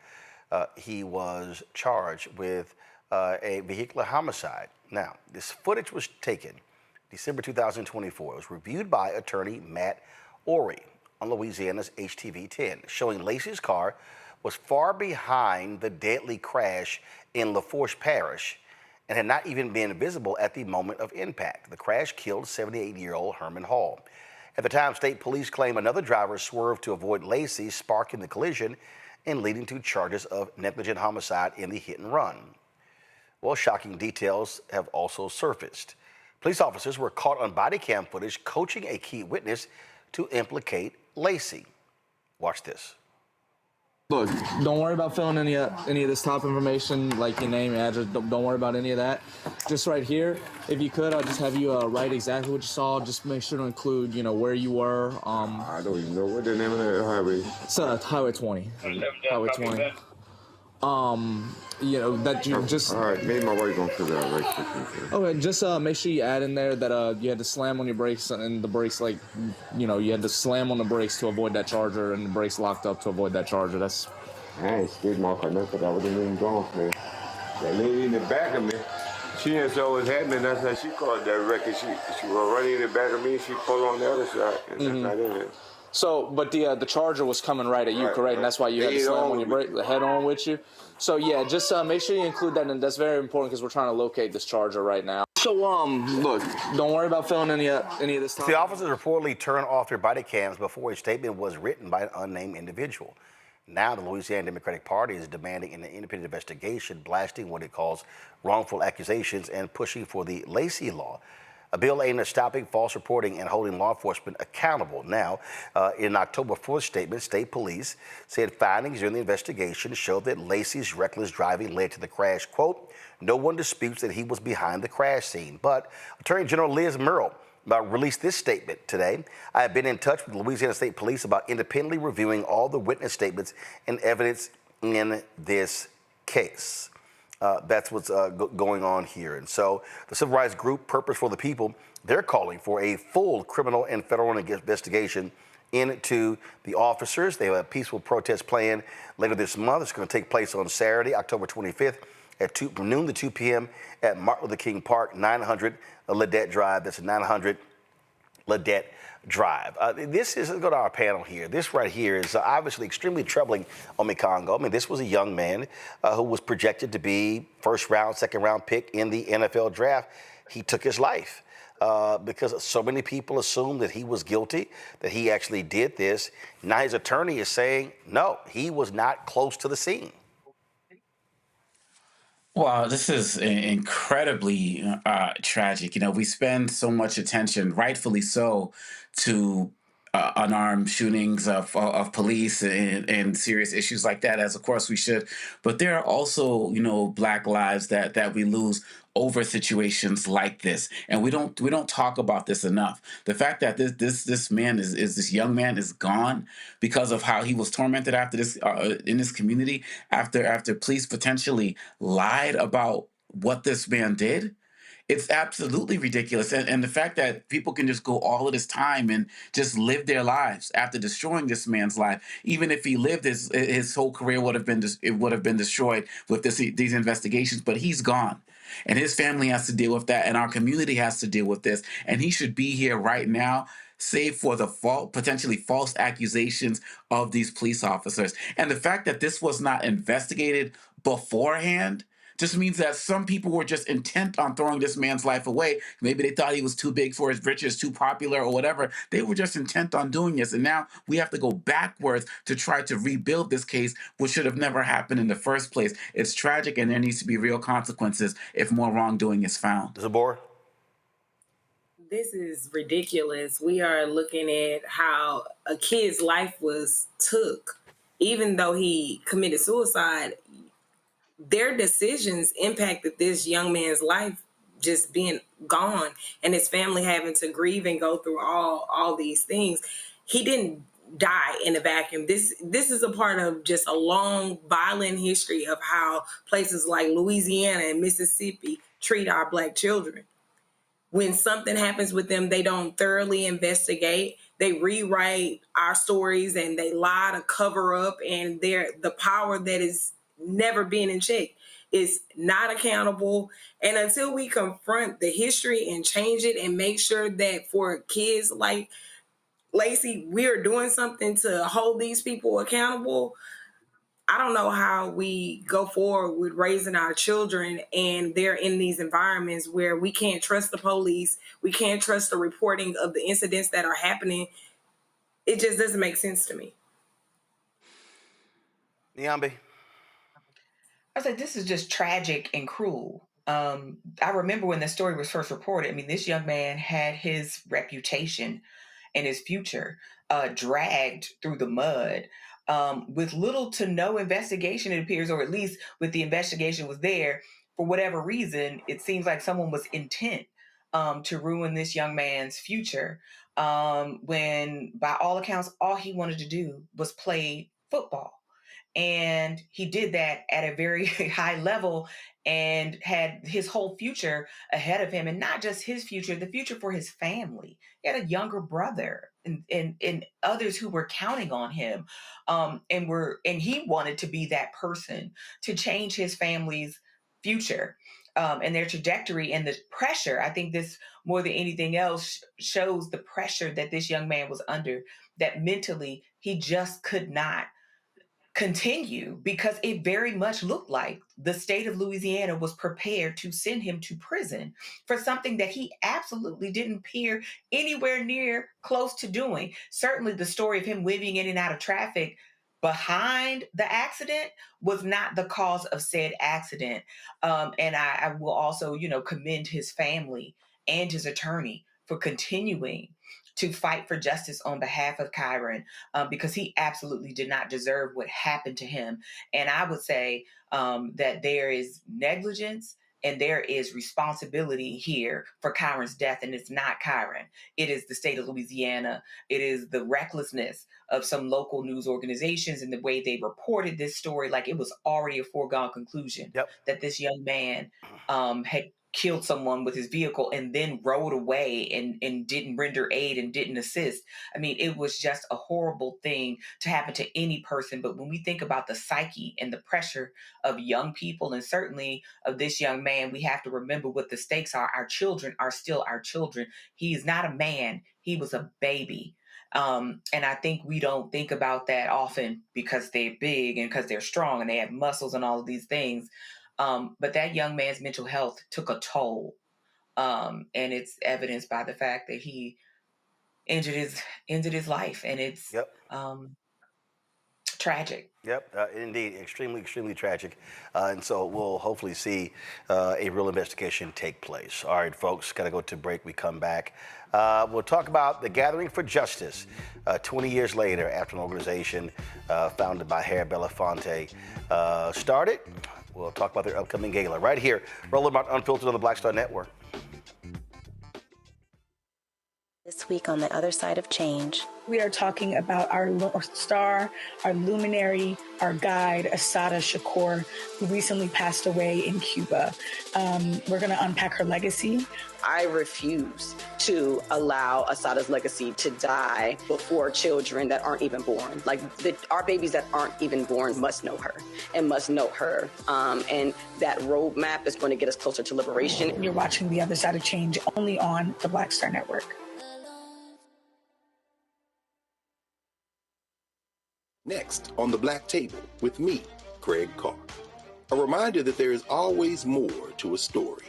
he was charged with a vehicular homicide. Now, this footage was taken December 2024. It was reviewed by attorney Matt Ory on Louisiana's HTV10, showing Lacey's car was far behind the deadly crash in LaFourche Parish and had not even been visible at the moment of impact. The crash killed 78-year-old Herman Hall. At the time, state police claim another driver swerved to avoid Lacey, sparking the collision and leading to charges of negligent homicide in the hit and run. Well, shocking details have also surfaced. Police officers were caught on body cam footage coaching a key witness to implicate Lacey. Watch this. Look, don't worry about filling any of this top information, like your name, address. Don't worry about any of that. Just right here, if you could, I'll just have you write exactly what you saw. Just make sure to include, where you were. I don't even know what the name of that highway. It's Highway 20. Highway 20. That you just. All right, me and my wife gonna figure out right quick. Okay, just make sure you add in there that you had to slam on your brakes and the brakes, you had to slam on the brakes to avoid that charger and the brakes locked up to avoid that charger. That's. I ain't skid mark or nothing. I wasn't even gone, man. That lady in the back of me, she didn't know what was happening. That's how she called that wreck. She was running in the back of me. She pulled on the other side, and that's not in it. So, but the charger was coming right at you, correct? And that's why you had to slam on your brake, the head on with you. So yeah, just make sure you include that, and that's very important because we're trying to locate this charger right now. So look, don't worry about filling any of this stuff. The officers reportedly turned off their body cams before a statement was written by an unnamed individual. Now the Louisiana Democratic Party is demanding an independent investigation, blasting what it calls wrongful accusations and pushing for the Lacey Law, a bill aimed at stopping false reporting and holding law enforcement accountable. Now, in October 4th statement, state police said findings during the investigation showed that Lacey's reckless driving led to the crash. Quote, no one disputes that he was behind the crash scene. But Attorney General Liz Murrill released this statement today. I have been in touch with Louisiana State Police about independently reviewing all the witness statements and evidence in this case. That's what's going on here. And so the civil rights group Purpose for the People, they're calling for a full criminal and federal investigation into the officers. They have a peaceful protest planned later this month. It's going to take place on Saturday, October 25th at from noon to 2 p.m. at Martin Luther King Park, 900 Ledette Drive. That's 900 Ledette Drive. Let's go to our panel here. This right here is obviously extremely troubling on Congo. I mean, this was a young man who was projected to be first round, second round pick in the NFL draft. He took his life because so many people assumed that he was guilty, that he actually did this. Now his attorney is saying, no, he was not close to the scene. Well, this is incredibly tragic. You know, we spend so much attention, rightfully so, to unarmed shootings of police and serious issues like that, as of course we should. But there are also, you know, Black lives that we lose over situations like this, and we don't talk about this enough. The fact that this man this young man is gone because of how he was tormented after this in this community after police potentially lied about what this man did. It's absolutely ridiculous. And the fact that people can just go all of this time and just live their lives after destroying this man's life, even if he lived, his whole career would have been destroyed with these investigations, but he's gone. And his family has to deal with that, and our community has to deal with this. And he should be here right now, save for the potentially false accusations of these police officers. And the fact that this was not investigated beforehand just means that some people were just intent on throwing this man's life away. Maybe they thought he was too big for his britches, too popular or whatever. They were just intent on doing this. And now we have to go backwards to try to rebuild this case, which should have never happened in the first place. It's tragic, and there needs to be real consequences if more wrongdoing is found. Zabor? This is ridiculous. We are looking at how a kid's life was took. Even though he committed suicide, their decisions impacted this young man's life just being gone and his family having to grieve and go through all these things. He didn't die in a vacuum. This is a part of just a long, violent history of how places like Louisiana and Mississippi treat our Black children. When something happens with them, they don't thoroughly investigate. They rewrite our stories and they lie to cover up, and the power that is never being in check is not accountable. And until we confront the history and change it and make sure that for kids like Lacey, we are doing something to hold these people accountable, I don't know how we go forward with raising our children and they're in these environments where we can't trust the police, we can't trust the reporting of the incidents that are happening. It just doesn't make sense to me. Nyambe? I was like, this is just tragic and cruel. I remember when the story was first reported. I mean, this young man had his reputation and his future dragged through the mud with little to no investigation, it appears, or at least with the investigation was there. For whatever reason, it seems like someone was intent to ruin this young man's future when, by all accounts, all he wanted to do was play football. And he did that at a very high level and had his whole future ahead of him. And not just his future, the future for his family. He had a younger brother and others who were counting on him. And he wanted to be that person to change his family's future and their trajectory and the pressure. I think this, more than anything else, shows the pressure that this young man was under that mentally he just could not continue, because it very much looked like the state of Louisiana was prepared to send him to prison for something that he absolutely didn't appear anywhere near close to doing. Certainly the story of him weaving in and out of traffic behind the accident was not the cause of said accident. And I will also, commend his family and his attorney for continuing to fight for justice on behalf of Kyron, because he absolutely did not deserve what happened to him. And I would say that there is negligence and there is responsibility here for Kyron's death, and it's not Kyron. It is the state of Louisiana. It is the recklessness of some local news organizations and the way they reported this story, like it was already a foregone conclusion that this young man had killed someone with his vehicle and then rode away and didn't render aid and didn't assist. I mean, it was just a horrible thing to happen to any person. But when we think about the psyche and the pressure of young people, and certainly of this young man, we have to remember what the stakes are. Our children are still our children. He is not a man. He was a baby. And I think we don't think about that often because they're big and because they're strong and they have muscles and all of these things. But that young man's mental health took a toll. And it's evidenced by the fact that he ended his life. And it's tragic. Indeed. Extremely, extremely tragic. And so we'll hopefully see a real investigation take place. All right, folks, got to go to break. We come back. We'll talk about the Gathering for Justice 20 years later after an organization founded by Harry Belafonte started. We'll talk about their upcoming gala right here. Roland Martin Unfiltered on the Black Star Network. This week on The Other Side of Change. We are talking about our North Star, our luminary, our guide, Assata Shakur, who recently passed away in Cuba. We're going to unpack her legacy. I refuse to allow Assata's legacy to die before children that aren't even born. Like our babies that aren't even born must know her and must know her. And that roadmap is going to get us closer to liberation. You're watching The Other Side of Change only on the Black Star Network. Next on The Black Table with me, Craig Carr. A reminder that there is always more to a story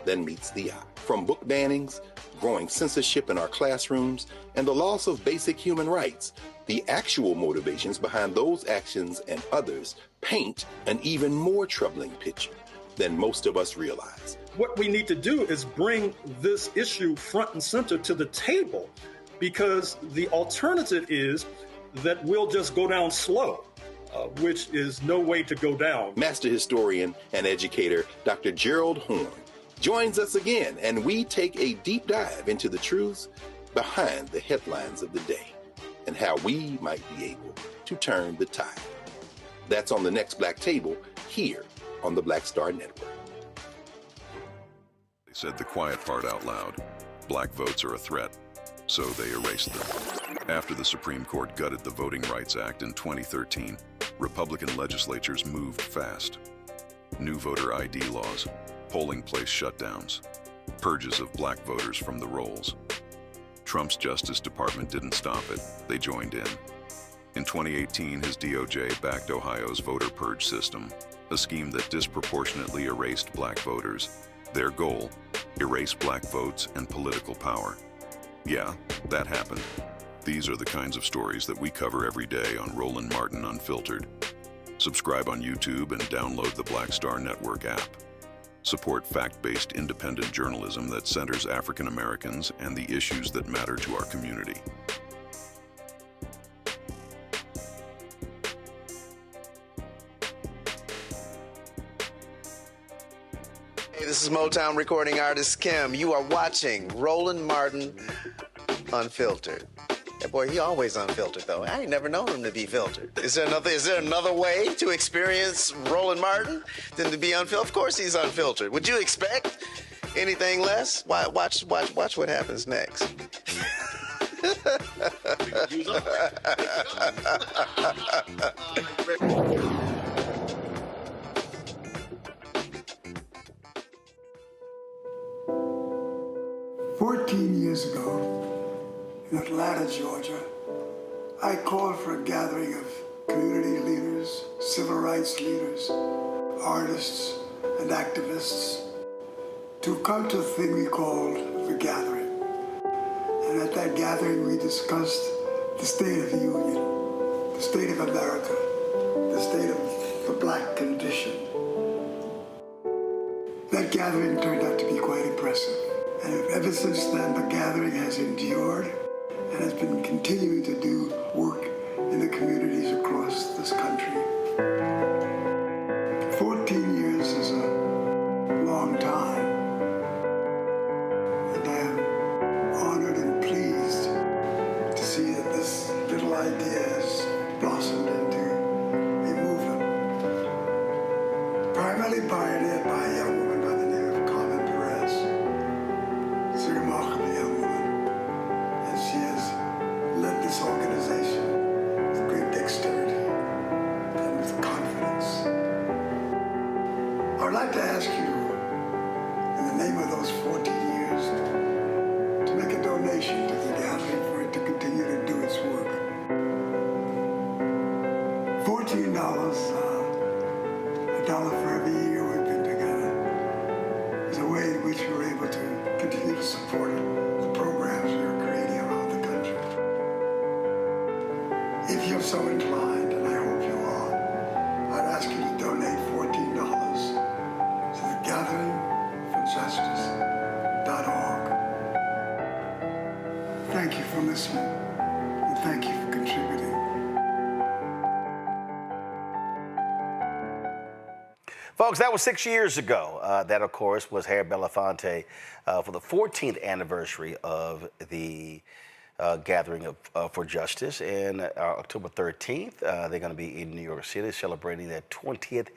than meets the eye. From book bannings, growing censorship in our classrooms, and the loss of basic human rights, the actual motivations behind those actions and others paint an even more troubling picture than most of us realize. What we need to do is bring this issue front and center to the table, because the alternative is that we'll just go down slow, which is no way to go down. Master historian and educator Dr. Gerald Horn joins us again, and we take a deep dive into the truths behind the headlines of the day and how we might be able to turn the tide. That's on the next Black Table here on the Black Star Network. They said the quiet part out loud. Black votes are a threat, so they erased them. After the Supreme Court gutted the Voting Rights Act in 2013, Republican legislatures moved fast. New voter ID laws, polling place shutdowns, purges of black voters from the rolls. Trump's Justice Department didn't stop it, they joined in. In 2018, his DOJ backed Ohio's voter purge system, a scheme that disproportionately erased black voters. Their goal, erase black votes and political power. Yeah, that happened. These are the kinds of stories that we cover every day on Roland Martin Unfiltered. Subscribe on YouTube and download the Black Star Network app. Support fact-based independent journalism that centers African Americans and the issues that matter to our community. Hey, this is Motown recording artist Kim. You are watching Roland Martin Unfiltered. That boy, he always unfiltered though. I ain't never known him to be filtered. Is there another way to experience Roland Martin than to be unfiltered? Of course he's unfiltered. Would you expect anything less? Watch what happens next. "14 years ago, in Atlanta, Georgia, I call for a gathering of community leaders, civil rights leaders, artists, and activists to come to a thing we called the gathering. And at that gathering, we discussed the state of the union, the state of America, the state of the black condition. That gathering turned out to be quite impressive. And ever since then, the gathering has endured and has been continuing to do work in the communities across this country. 14 years is a long time, and I am honored and pleased to see that this little idea has blossomed into a movement, primarily pioneered by a young woman by the name of Carmen Perez. She's a remarkable young woman, and she has led this organization with great dexterity and with confidence. I would like to ask you, in the name of those 14 years, to make a donation to the gathering for it to continue to do its work. $14, a dollar for every year we've been together, is a way in which we're able to continue to support the programs we're creating around the country. If you're so inclined, and I hope you are, I'd ask you to donate $14 to the gatheringforjustice.org. Thank you for listening, and thank you for contributing. Folks, that was 6 years ago. That, of course, was Harry Belafonte for the 14th anniversary of the Gathering for Justice. And October 13th, they're going to be in New York City celebrating their 20th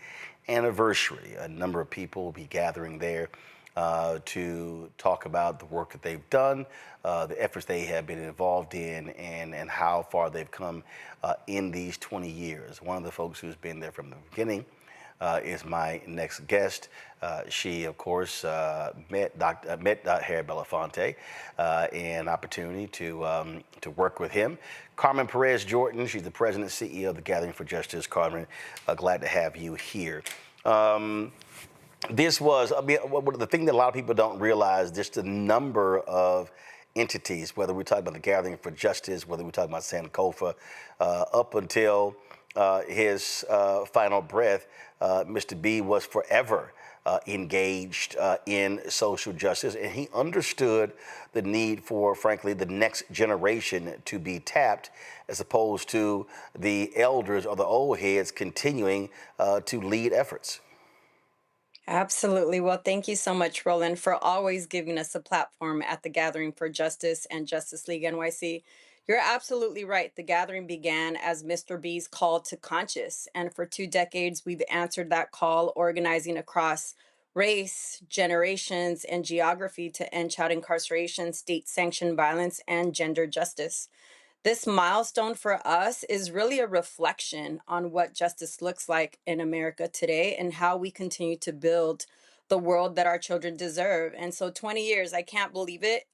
anniversary. A number of people will be gathering there to talk about the work that they've done, the efforts they have been involved in, and how far they've come in these 20 years. One of the folks who's been there from the beginning is my next guest. She, of course, met Harry Belafonte, an opportunity to work with him. Carmen Perez Jordan, she's the president and CEO of the Gathering for Justice. Carmen, glad to have you here. This was, the thing that a lot of people don't realize, just the number of entities, whether we're talking about the Gathering for Justice, whether we're talking about Sankofa, up until his final breath, Mr. B was forever engaged in social justice, and he understood the need for, frankly, the next generation to be tapped, as opposed to the elders or the old heads continuing to lead efforts. Absolutely. Well, thank you so much, Roland, for always giving us a platform at the Gathering for Justice and Justice League NYC. You're absolutely right. The gathering began as Mr. B's call to conscience. And for 2 decades, we've answered that call, organizing across race, generations, and geography to end child incarceration, state-sanctioned violence, and gender justice. This milestone for us is really a reflection on what justice looks like in America today and how we continue to build the world that our children deserve. And so 20 years, I can't believe it.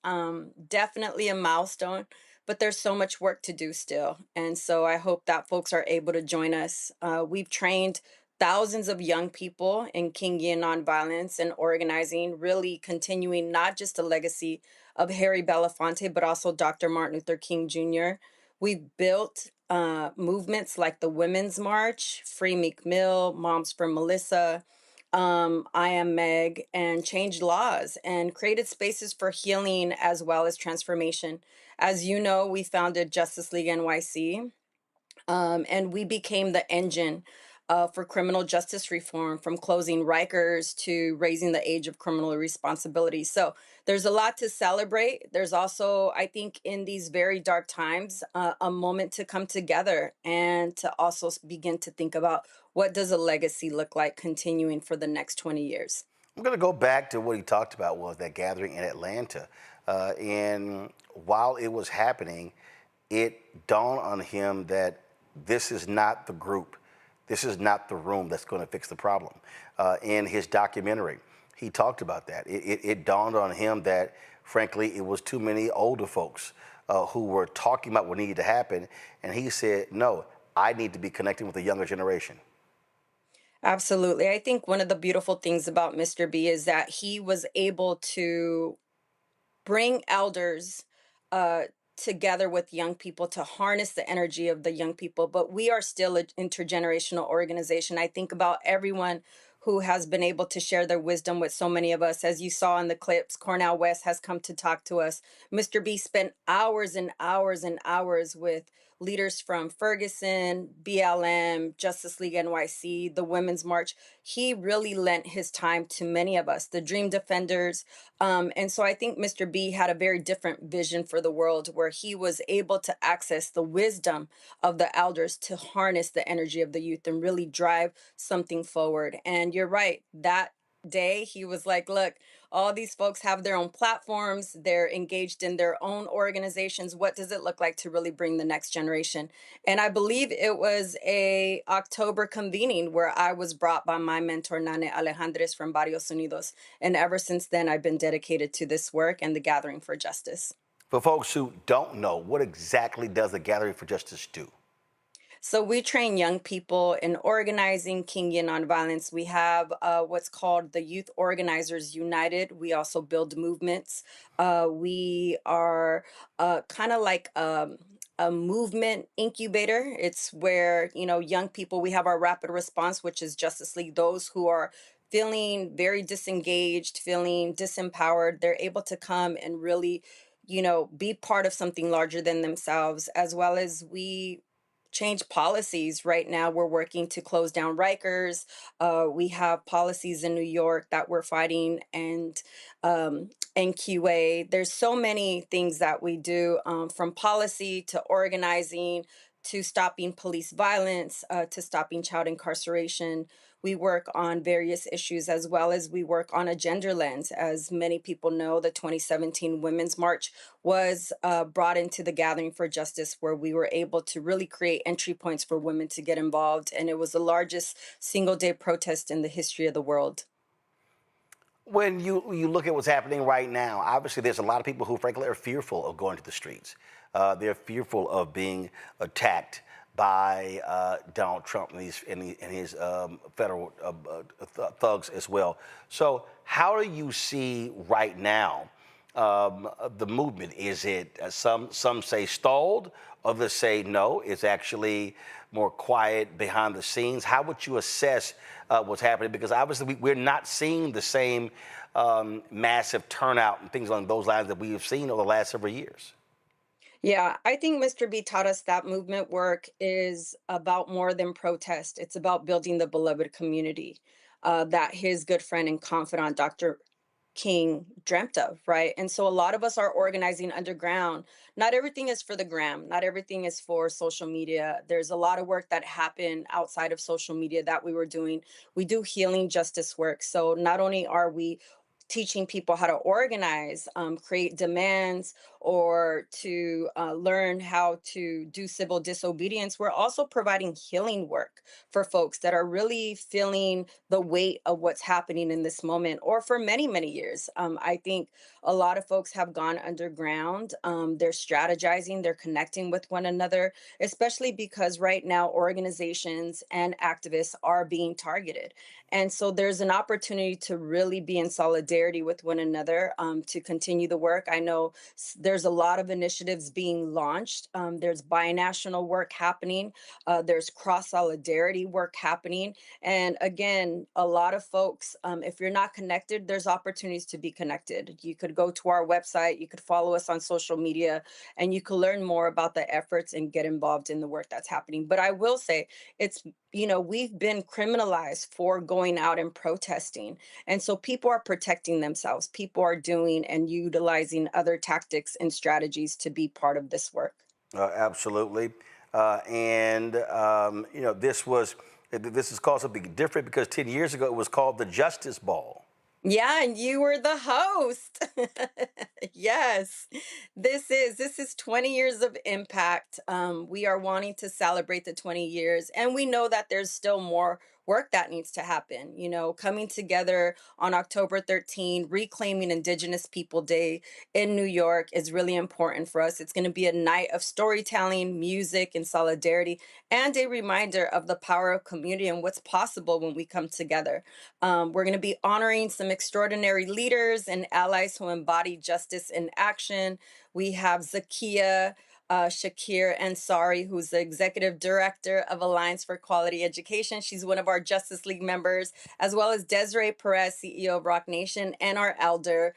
Definitely a milestone, but there's so much work to do still. And so I hope that folks are able to join us. We've trained thousands of young people in Kingian nonviolence and organizing, really continuing not just the legacy of Harry Belafonte, but also Dr. Martin Luther King Jr. We've built movements like the Women's March, Free Meek Mill, Moms for Melissa, I Am Meg, and changed laws and created spaces for healing as well as transformation. As you know, we founded Justice League NYC, and we became the engine for criminal justice reform, from closing Rikers to raising the age of criminal responsibility. So there's a lot to celebrate. There's also, I think, in these very dark times, a moment to come together and to also begin to think about what does a legacy look like continuing for the next 20 years. I'm going to go back to what he talked about, was that gathering in Atlanta. And while it was happening, it dawned on him that this is not the group. This is not the room that's going to fix the problem. In his documentary, he talked about that. It dawned on him that, frankly, it was too many older folks who were talking about what needed to happen, and he said, no, I need to be connecting with the younger generation. Absolutely. I think one of the beautiful things about Mr. B is that he was able to bring elders uh, together with young people to harness the energy of the young people. But we are still an intergenerational organization. I think about everyone who has been able to share their wisdom with so many of us. As you saw in the clips, Cornell West has come to talk to us. Mr. B spent hours and hours and hours with leaders from Ferguson, BLM, Justice League NYC, the Women's March. He really lent his time to many of us, the Dream Defenders. And so I think Mr. B had a very different vision for the world where he was able to access the wisdom of the elders to harness the energy of the youth and really drive something forward. And you're right, that day he was like, look, all these folks have their own platforms, they're engaged in their own organizations. What does it look like to really bring the next generation? And I believe it was a October convening where I was brought by my mentor Nane Alejandres from Barrios Unidos, and ever since then I've been dedicated to this work and the Gathering for Justice. For folks who don't know, what exactly does the Gathering for Justice do? So we train young people in organizing, Kingian nonviolence. We have what's called the Youth Organizers United. We also build movements. We are kind of like a movement incubator. It's where, you know, young people, we have our rapid response, which is Justice League. Those who are feeling very disengaged, feeling disempowered, they're able to come and really, you know, be part of something larger than themselves, as well as we change policies. Right now we're working to close down Rikers. We have policies in New York that we're fighting, and NQA. There's so many things that we do, from policy to organizing to stopping police violence, to stopping child incarceration. We work on various issues, as well as we work on a gender lens. As many people know, the 2017 Women's March was brought into the Gathering for Justice, where we were able to really create entry points for women to get involved. And it was the largest single day protest in the history of the world. When you look at what's happening right now, obviously there's a lot of people who frankly are fearful of going to the streets. They're fearful of being attacked by Donald Trump and his federal thugs as well. So how do you see right now the movement? Is it some say stalled, others say no, it's actually more quiet behind the scenes? How would you assess what's happening? Because obviously we're not seeing the same massive turnout and things along those lines that we have seen over the last several years. Yeah, I think Mr. B taught us that movement work is about more than protest. It's about building the beloved community that his good friend and confidant, Dr. King, dreamt of, right? And so a lot of us are organizing underground. Not everything is for the gram, not everything is for social media. There's a lot of work that happened outside of social media that we were doing. We do healing justice work. So not only are we teaching people how to organize, create demands, or to learn how to do civil disobedience, we're also providing healing work for folks that are really feeling the weight of what's happening in this moment, or for many, many years. I think a lot of folks have gone underground. They're strategizing, they're connecting with one another, especially because right now organizations and activists are being targeted. And so there's an opportunity to really be in solidarity with one another, to continue the work. I know there's a lot of initiatives being launched. There's binational work happening. There's cross solidarity work happening. And again, a lot of folks, if you're not connected, there's opportunities to be connected. You could go to our website, you could follow us on social media, and you can learn more about the efforts and get involved in the work that's happening. But I will say, it's, you know, we've been criminalized for going out and protesting. And so people are protecting themselves. People are doing and utilizing other tactics and strategies to be part of this work. Absolutely. You know, this is called something different because 10 years ago it was called the Justice Ball. Yeah, and you were the host. Yes. This is 20 years of impact. We are wanting to celebrate the 20 years, and we know that there's still more work that needs to happen. Coming together on October 13, reclaiming Indigenous People Day in New York is really important for us. It's going to be a night of storytelling, music, and solidarity, and a reminder of the power of community and what's possible when we come together. We're going to be honoring some extraordinary leaders and allies who embody justice in action. We have Zakia Shakir Ansari, who's the executive director of Alliance for Quality Education. She's one of our Justice League members, as well as Desiree Perez, CEO of Rock Nation, and our elder,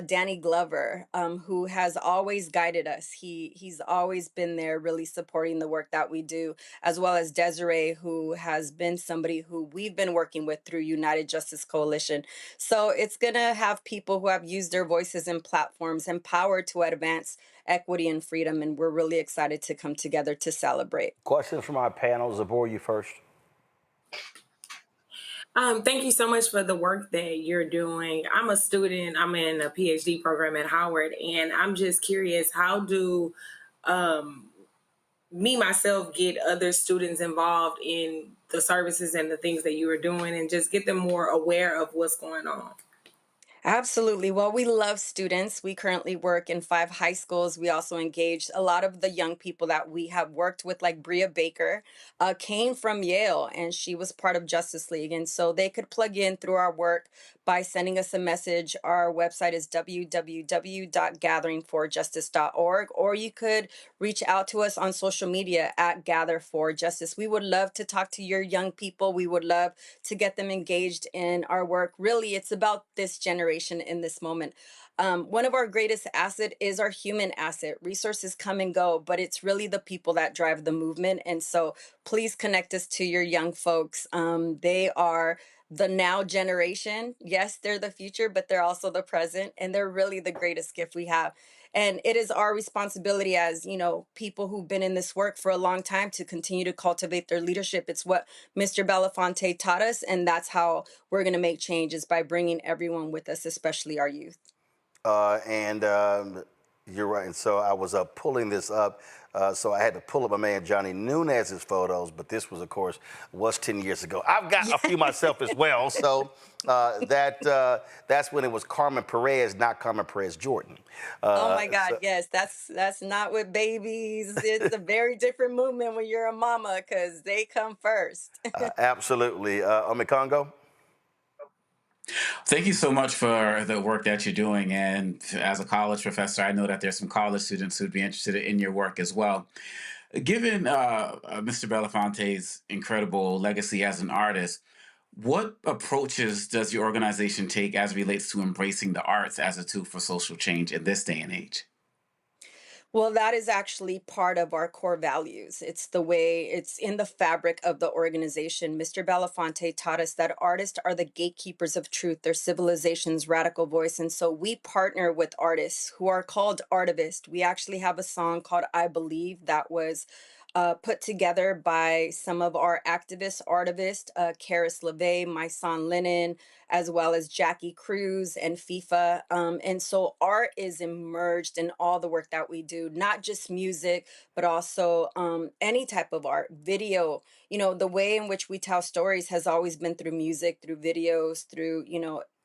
Danny Glover, who has always guided us. He's always been there really supporting the work that we do, as well as Desiree, who has been somebody who we've been working with through United Justice Coalition. So it's going to have people who have used their voices and platforms empowered to advance equity and freedom, and we're really excited to come together to celebrate. Questions from our panel. Zabor, you first. Thank you so much for the work that you're doing. I'm a student. I'm in a PhD program at Howard, and I'm just curious, how do me, myself, get other students involved in the services and the things that you are doing and just get them more aware of what's going on? Absolutely. Well, we love students. We currently work in 5 high schools. We also engage a lot of the young people that we have worked with, like Bria Baker, came from Yale, and she was part of Justice League. And so they could plug in through our work by sending us a message. Our website is www.gatheringforjustice.org, or you could reach out to us on social media at Gather for Justice. We would love to talk to your young people. We would love to get them engaged in our work. Really, it's about this generation in this moment. One of our greatest asset is our human asset. Resources come and go, but it's really the people that drive the movement. And so please connect us to your young folks. They are the now generation. Yes, they're the future, but they're also the present, and they're really the greatest gift we have. And it is our responsibility as, people who've been in this work for a long time to continue to cultivate their leadership. It's what Mr. Belafonte taught us, and that's how we're going to make changes, by bringing everyone with us, especially our youth. You're right. And so I was pulling this up. So I had to pull up my man Johnny Nunez's photos, but this was, of course, 10 years ago. I've got a few myself as well. So that's when it was Carmen Perez, not Carmen Perez Jordan. Oh my God, yes, that's not with babies. It's a very different movement when you're a mama, because they come first. Absolutely. Omekongo? Thank you so much for the work that you're doing. And as a college professor, I know that there's some college students who'd be interested in your work as well. Given Mr. Belafonte's incredible legacy as an artist, what approaches does your organization take as it relates to embracing the arts as a tool for social change in this day and age? Well, that is actually part of our core values. It's the way it's in the fabric of the organization. Mr. Belafonte taught us that artists are the gatekeepers of truth, their civilization's radical voice. And so we partner with artists who are called artivists. We actually have a song called I Believe that was put together by some of our activist artivists, Karis LeVay, My Son Lennon, as well as Jackie Cruz and FIFA. And so art is immersed in all the work that we do, not just music, but also any type of art, video. The way in which we tell stories has always been through music, through videos, through,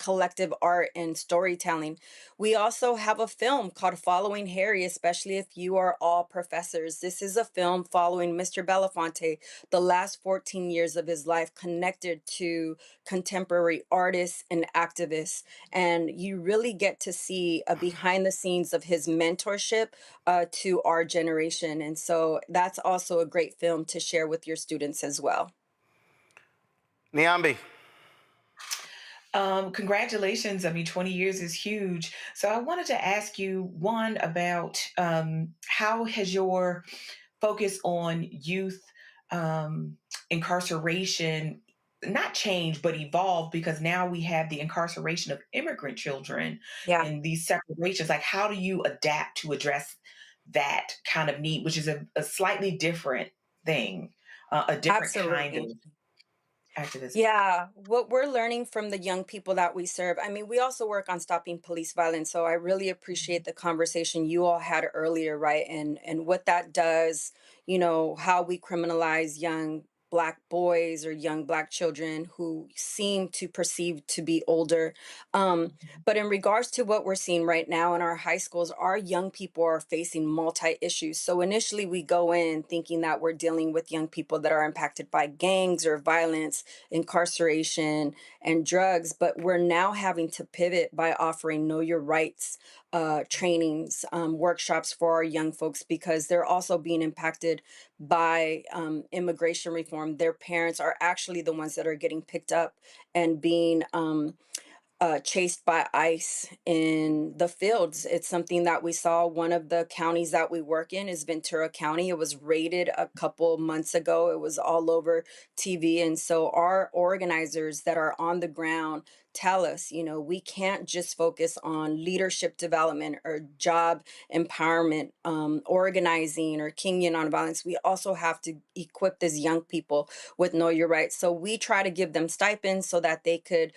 collective art and storytelling. We also have a film called Following Harry, especially if you are all professors. This is a film following Mr. Belafonte, the last 14 years of his life, connected to contemporary artists and activists. And you really get to see a behind the scenes of his mentorship to our generation. And so that's also a great film to share with your students as well. Niambi. Congratulations. 20 years is huge. So I wanted to ask you, one, about how has your focus on youth incarceration not changed, but evolved, because now we have the incarceration of immigrant children and these separations. Like, how do you adapt to address that kind of need, which is a slightly different thing, a different kind of activism? Yeah, what we're learning from the young people that we serve. We also work on stopping police violence. So I really appreciate the conversation you all had earlier, right? And what that does, how we criminalize young Black boys or young Black children who seem to perceive to be older. But in regards to what we're seeing right now in our high schools, our young people are facing multi issues. So initially, we go in thinking that we're dealing with young people that are impacted by gangs or violence, incarceration, and drugs. But we're now having to pivot by offering Know Your Rights trainings, workshops for our young folks because they're also being impacted by immigration reform. Their parents are actually the ones that are getting picked up and being chased by ICE in the fields. It's something that we saw. One of the counties that we work in is Ventura County. It was raided a couple months ago. It was all over TV. And so our organizers that are on the ground tell us, we can't just focus on leadership development or job empowerment, organizing or Kenyan nonviolence. We also have to equip these young people with Know Your Rights. So we try to give them stipends so that they could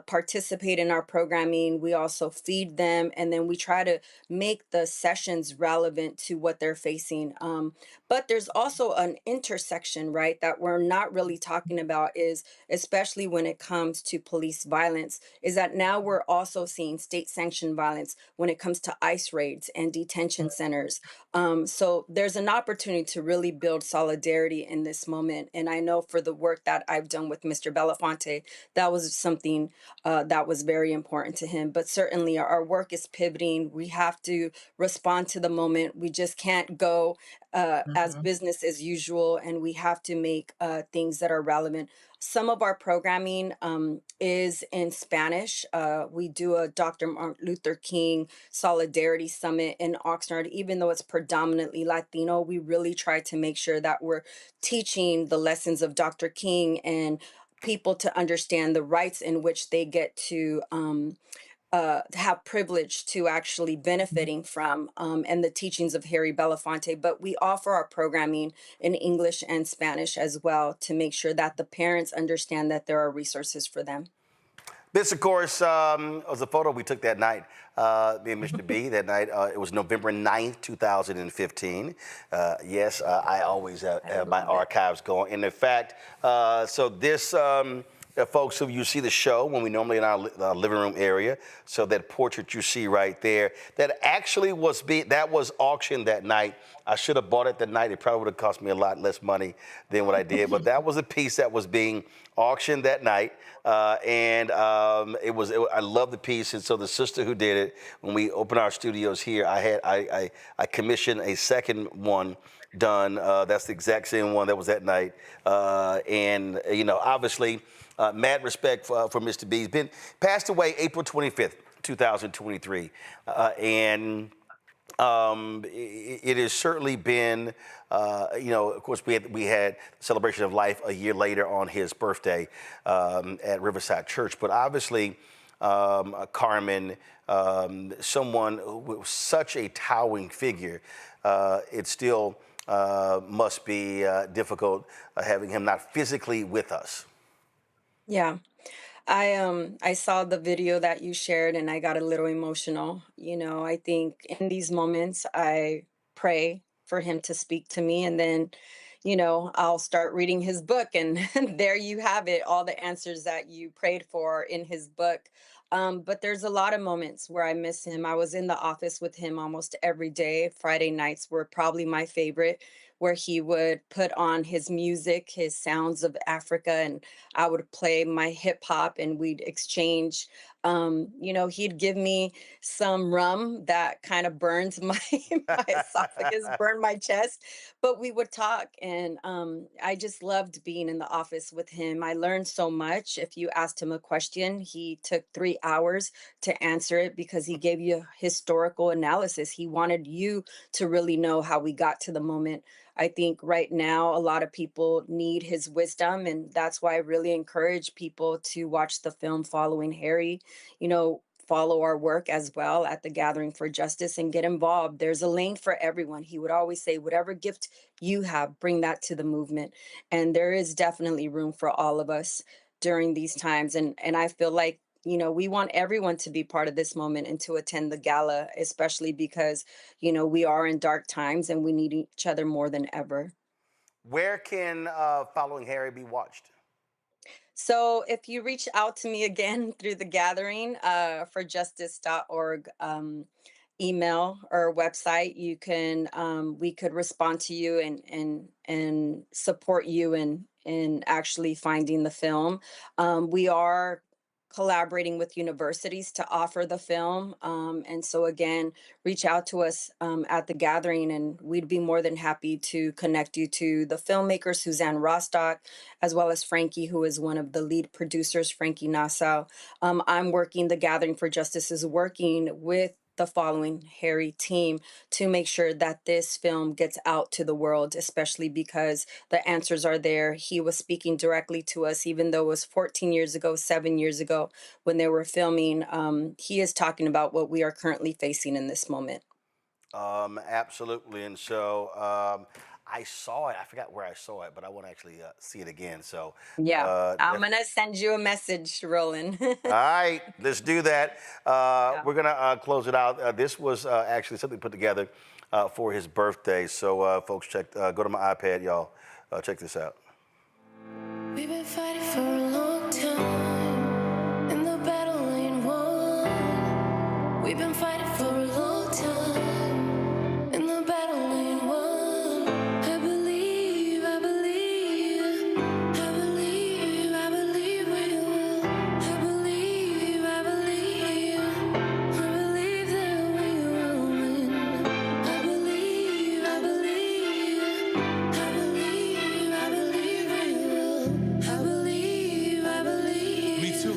participate in our programming. We also feed them, and then we try to make the sessions relevant to what they're facing. But there's also an intersection, right, that we're not really talking about is, especially when it comes to police violence, is that now we're also seeing state sanctioned violence when it comes to ICE raids and detention centers. So there's an opportunity to really build solidarity in this moment. And I know for the work that I've done with Mr. Belafonte, that was something that was very important to him. But certainly our work is pivoting. We have to respond to the moment. We just can't go as business as usual, and we have to make things that are relevant. Some of our programming is in Spanish. We do a Dr. Martin Luther King Solidarity Summit in Oxnard. Even though it's predominantly Latino, we really try to make sure that we're teaching the lessons of Dr. King and people to understand the rights in which they get to have privilege to actually benefiting from, and the teachings of Harry Belafonte. But we offer our programming in English and Spanish as well to make sure that the parents understand that there are resources for them. This, of course, was a photo we took that night, me and Mr. B, that night. It was November 9th, 2015. Yes, I always have my archives going. And in fact, so this, folks, who you see the show when we normally in our living room area, so that portrait you see right there, that actually was auctioned that night. I should have bought it that night. It probably would have cost me a lot less money than what I did. But that was a piece that was being auctioned that night. I love the piece. And so the sister who did it, when we opened our studios here, I commissioned a second one done. That's the exact same one that was that night. Obviously, mad respect for Mr. B. He's passed away April 25th, 2023. It has certainly been, of course, we had celebration of life a year later on his birthday at Riverside Church. But obviously, Carmen, someone who was such a towering figure, it still must be difficult having him not physically with us. Yeah. I saw the video that you shared and I got a little emotional. I think in these moments I pray for him to speak to me, and then I'll start reading his book, and there you have it, all the answers that you prayed for in his book. But there's a lot of moments where I miss him. I was in the office with him almost every day. Friday nights were probably my favorite, where he would put on his music, his sounds of Africa, and I would play my hip hop and we'd exchange. He'd give me some rum that kind of burns my my esophagus, burned my chest, but we would talk, and I just loved being in the office with him. I learned so much. If you asked him a question, he took 3 hours to answer it because he gave you a historical analysis. He wanted you to really know how we got to the moment. I think right now a lot of people need his wisdom, and that's why I really encourage people to watch the film Following Harry. Follow our work as well at the Gathering for Justice and get involved. There's a lane for everyone. He would always say, whatever gift you have, bring that to the movement. And there is definitely room for all of us during these times. And I feel like we want everyone to be part of this moment and to attend the gala, especially because, we are in dark times and we need each other more than ever. Where can Following Harry be watched? So if you reach out to me again through the gathering for justice.org email or website, you can we could respond to you and support you in actually finding the film. We are collaborating with universities to offer the film. And so again, reach out to us at the gathering and we'd be more than happy to connect you to the filmmaker, Suzanne Rostock, as well as Frankie, who is one of the lead producers, Frankie Nassau. The Gathering for Justice is working with the Following Harry team to make sure that this film gets out to the world, especially because the answers are there. He was speaking directly to us, even though it was 14 years ago, 7 years ago when they were filming. He is talking about what we are currently facing in this moment. Absolutely. And so I saw it. I forgot where I saw it, but I want to actually see it again. So Yeah, I'm going to send you a message, Roland. all right, let's do that. We're going to close it out. This was actually something put together for his birthday. So, folks, go to my iPad, y'all. Check this out. We've been fighting for a long time, and the battle ain't won. We've been fighting for a long time, and the battle ain't won. I believe we will. I believe that we will win. I believe we will. I believe. Me too.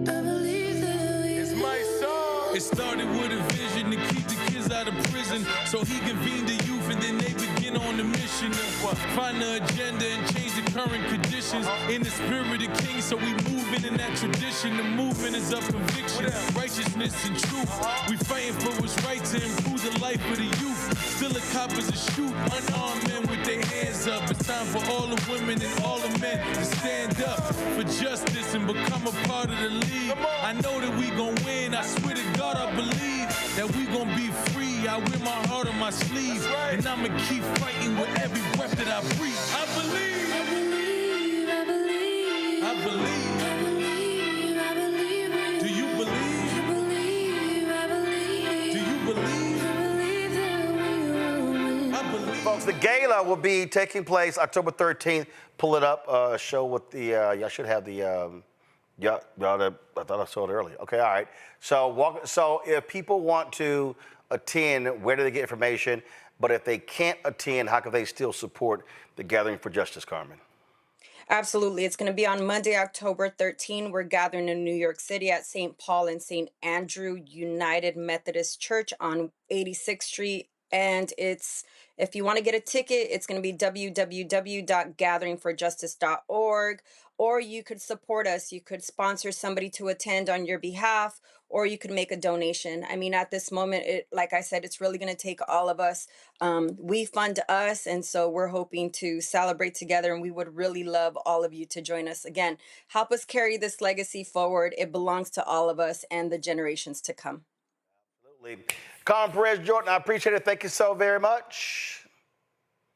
I believe that we It's my song. It started with a vision to keep the kids out of prison, so he convened the youth and then they begin on the mission to find the agenda and change the current conditions in the spirit of King. So we moving in that tradition. The movement is of conviction, righteousness and truth. We fighting for what's right to improve the life of the youth. Still the coppers a shoot unarmed men with their hands up. It's time for all the women and all the men to stand up for justice and become a part of the league. I know that we gon' win. I swear to God, I believe that we gon' be free. I wear my heart on my sleeve, and I'ma keep fighting with every breath that I breathe. I believe. I believe. I believe. I believe. I believe. I believe. Do you believe? I believe. I believe. Do you believe? I believe that we will win. I believe. Folks, the gala will be taking place October 13th. Pull it up. Show what the, y'all should have the, I thought I saw it earlier. Okay, all right. So if people want to attend, where do they get information? But if they can't attend, how can they still support the Gathering for Justice, Carmen? Absolutely. It's going to be on Monday, October 13. We're gathering in New York City at St. Paul and St. Andrew United Methodist Church on 86th Street. And if you want to get a ticket, it's going to be www.gatheringforjustice.org, or you could support us. You could sponsor somebody to attend on your behalf, or you could make a donation. I mean, at this moment, like I said, it's really going to take all of us. We fund us, and so we're hoping to celebrate together, and we would really love all of you to join us. Again, help us carry this legacy forward. It belongs to all of us and the generations to come. Absolutely. Carmen Perez Jordan, I appreciate it. Thank you so very much.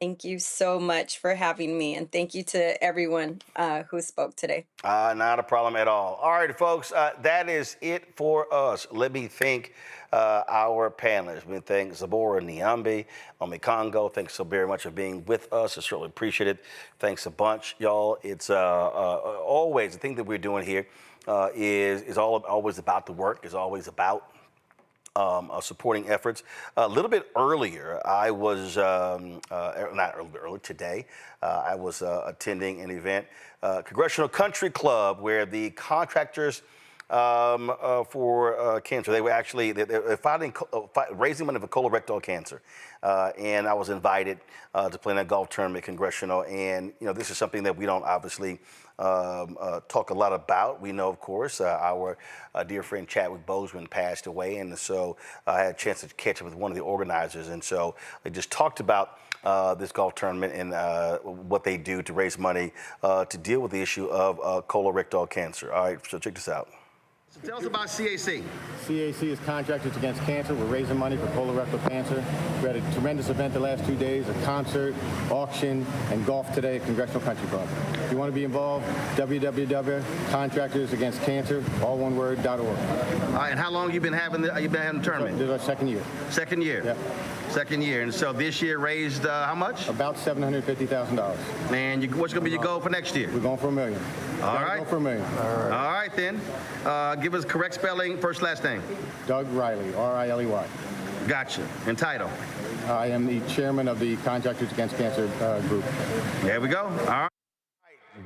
Thank you so much for having me, and thank you to everyone who spoke today. Not a problem at all. All right, folks, that is it for us. Let me thank our panelists. We thank Zabora Niambi, Omi Congo. Thanks so very much for being with us. I certainly appreciate it. Thanks a bunch, y'all. It's always the thing that we're doing here is always about the work, is always about supporting efforts. A little bit earlier, I was, today, I was attending an event, Congressional Country Club, where the contractors for cancer, they were actually they're raising money for colorectal cancer. And I was invited to play in a golf tournament, congressional. And, this is something that we don't obviously talk a lot about. We know, of course, our dear friend Chadwick Boseman passed away, and so I had a chance to catch up with one of the organizers, and so they just talked about this golf tournament and what they do to raise money to deal with the issue of colorectal cancer. All right, so check this out. Tell us about CAC. CAC is Contractors Against Cancer. We're raising money for colorectal cancer. We had a tremendous event the last 2 days, a concert, auction, and golf today at Congressional Country Club. If you want to be involved, www.contractorsagainstcancer, all one word.org. All right, and how long you been having the tournament? This is our second year. Second year? Yep. Second year. And so this year raised how much? About $750,000. And what's going to be your goal for next year? We're going for $1 million. All right. Go for $1 million. All right, then. Give us correct spelling, first, last name. Doug Riley, R-I-L-E-Y. Gotcha. And title? I am the chairman of the Contractors Against Cancer group. There we go. All right.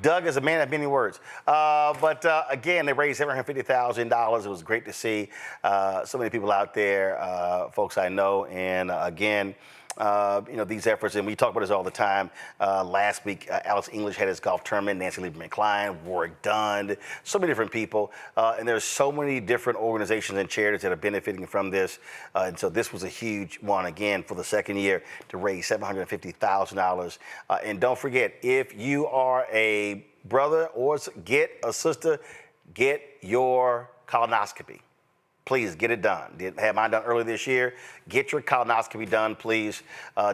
Doug is a man of many words. But again, they raised $750,000. It was great to see so many people out there, folks I know. And again, these efforts, and we talk about this all the time. Last week, Alex English had his golf tournament, Nancy Lieberman Klein, Warwick Dunn, so many different people. And there's so many different organizations and charities that are benefiting from this. And so this was a huge one, again, for the second year to raise $750,000. And don't forget, if you are a brother or get a sister, get your colonoscopy. Please get it done. Did have mine done earlier this year. Get your colonoscopy done, please.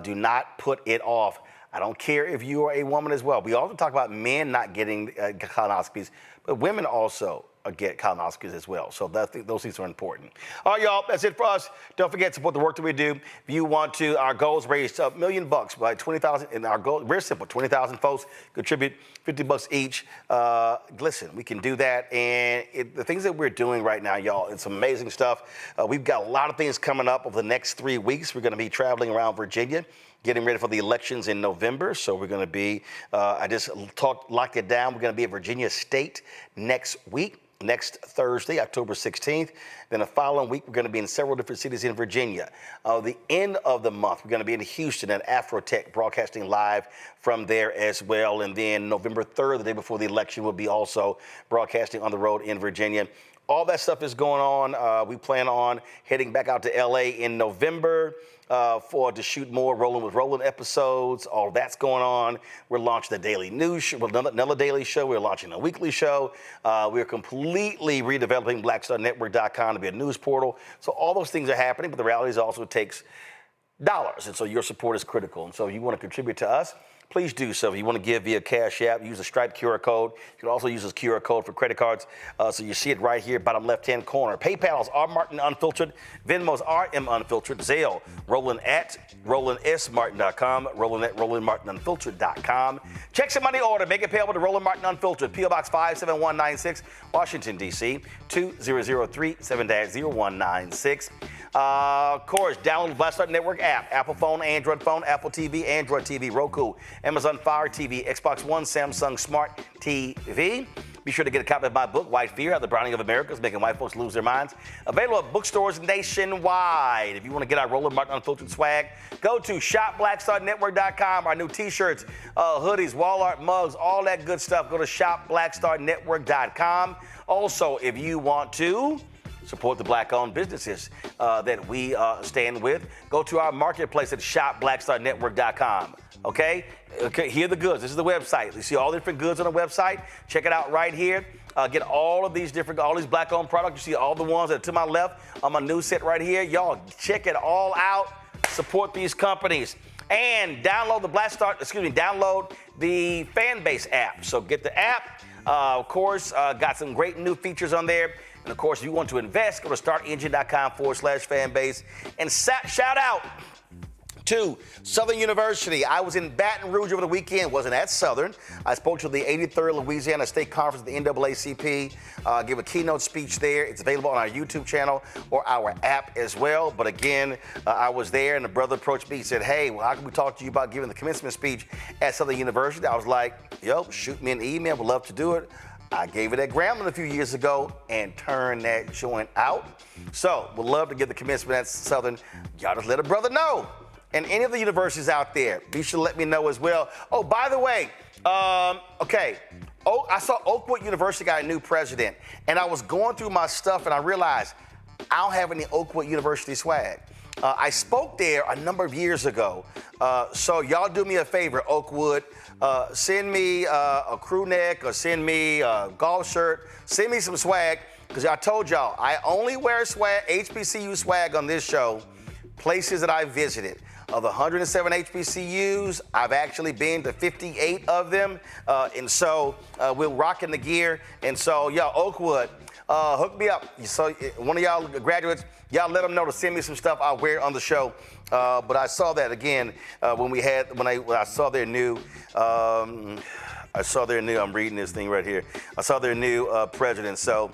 Do not put it off. I don't care if you are a woman as well. We often talk about men not getting colonoscopies, but women also get colonoscopies as well. So those things are important. All right, y'all, that's it for us. Don't forget to support the work that we do. If you want to, our goal is raised $1 million by 20,000, and our goal, very simple, 20,000 folks contribute $50 each. Listen, we can do that, and the things that we're doing right now, y'all, it's amazing stuff. We've got a lot of things coming up over the next 3 weeks. We're going to be traveling around Virginia, getting ready for the elections in November. So we're going to be, I just locked it down. We're going to be at Virginia State next week. Next Thursday, October 16th. Then the following week, we're going to be in several different cities in Virginia. The end of the month, we're going to be in Houston at Afrotech, broadcasting live from there as well. And then November 3rd, the day before the election, we'll be also broadcasting on the road in Virginia. All that stuff is going on. We plan on heading back out to LA in November to shoot more Rolling with Roland episodes. All that's going on. We're launching the daily news show, another daily show. We're launching a weekly show. We're completely redeveloping BlackStarNetwork.com to be a news portal. So all those things are happening, but the reality is also it takes dollars. And so your support is critical. And so if you want to contribute to us, please do so. If you want to give via Cash App, use the Stripe QR code. You can also use this QR code for credit cards. So you see it right here, bottom left-hand corner. PayPal is R Martin Unfiltered. Venmo is RM Unfiltered. Zelle, Roland at RolandSMartin.com. Roland at RolandMartinUnfiltered.com. Check some money order. Make it payable to Roland Martin Unfiltered. P.O. Box 57196, Washington, D.C. 20037 7-0196. Of course, download the Black Star Network app. Apple phone, Android phone, Apple TV, Android TV, Roku, Amazon Fire TV, Xbox One, Samsung Smart TV. Be sure to get a copy of my book, White Fear, How the Browning of America is Making White Folks Lose Their Minds. Available at bookstores nationwide. If you want to get our Roland Martin Unfiltered swag, go to shopblackstarnetwork.com. Our new t-shirts, hoodies, wall art, mugs, all that good stuff. Go to shopblackstarnetwork.com. Also, if you want to support the black-owned businesses that we stand with, go to our marketplace at shopblackstarnetwork.com. Okay, here are the goods. This is the website. You see all the different goods on the website. Check it out right here. Get all these black-owned products. You see all the ones that are to my left on my news set right here. Y'all check it all out. Support these companies. And download download the Fanbase app. So get the app. Of course, got some great new features on there. And of course, if you want to invest, go to startengine.com/fanbase. And shout out to Southern University. I was in Baton Rouge over the weekend. Wasn't at Southern. I spoke to the 83rd Louisiana State Conference of the NAACP. Give a keynote speech there. It's available on our YouTube channel or our app as well. But again, I was there, and the brother approached me. He said, "Hey, well, how can we talk to you about giving the commencement speech at Southern University?" I was like, "Yo, shoot me an email. Would love to do it." I gave it at Grambling a few years ago and turned that joint out. So, would love to get the commencement at Southern. Y'all just let a brother know. And any of the universities out there, be sure to let me know as well. Oh, by the way, I saw Oakwood University got a new president, and I was going through my stuff, and I realized I don't have any Oakwood University swag. I spoke there a number of years ago, so y'all do me a favor, Oakwood. Send me a crew neck or send me a golf shirt. Send me some swag. because I told y'all, I only wear swag, HBCU swag on this show, places that I visited. Of the 107 HBCUs, I've actually been to 58 of them. And so we're rocking the gear. And so, y'all, Oakwood, hook me up. So one of y'all graduates, y'all let them know to send me some stuff I'll wear on the show. But I saw that again when I saw their new, I'm reading this thing right here. I saw their new president. So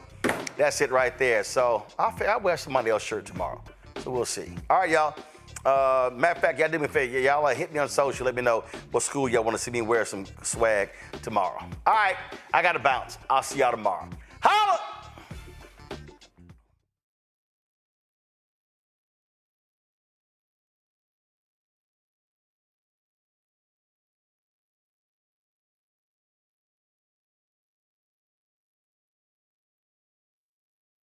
that's it right there. So I'll wear somebody else's shirt tomorrow. So we'll see. All right, y'all. Matter of fact, y'all do me a favor. Y'all hit me on social. Let me know what school y'all want to see me wear some swag tomorrow. All right, I got to bounce. I'll see y'all tomorrow. Holla!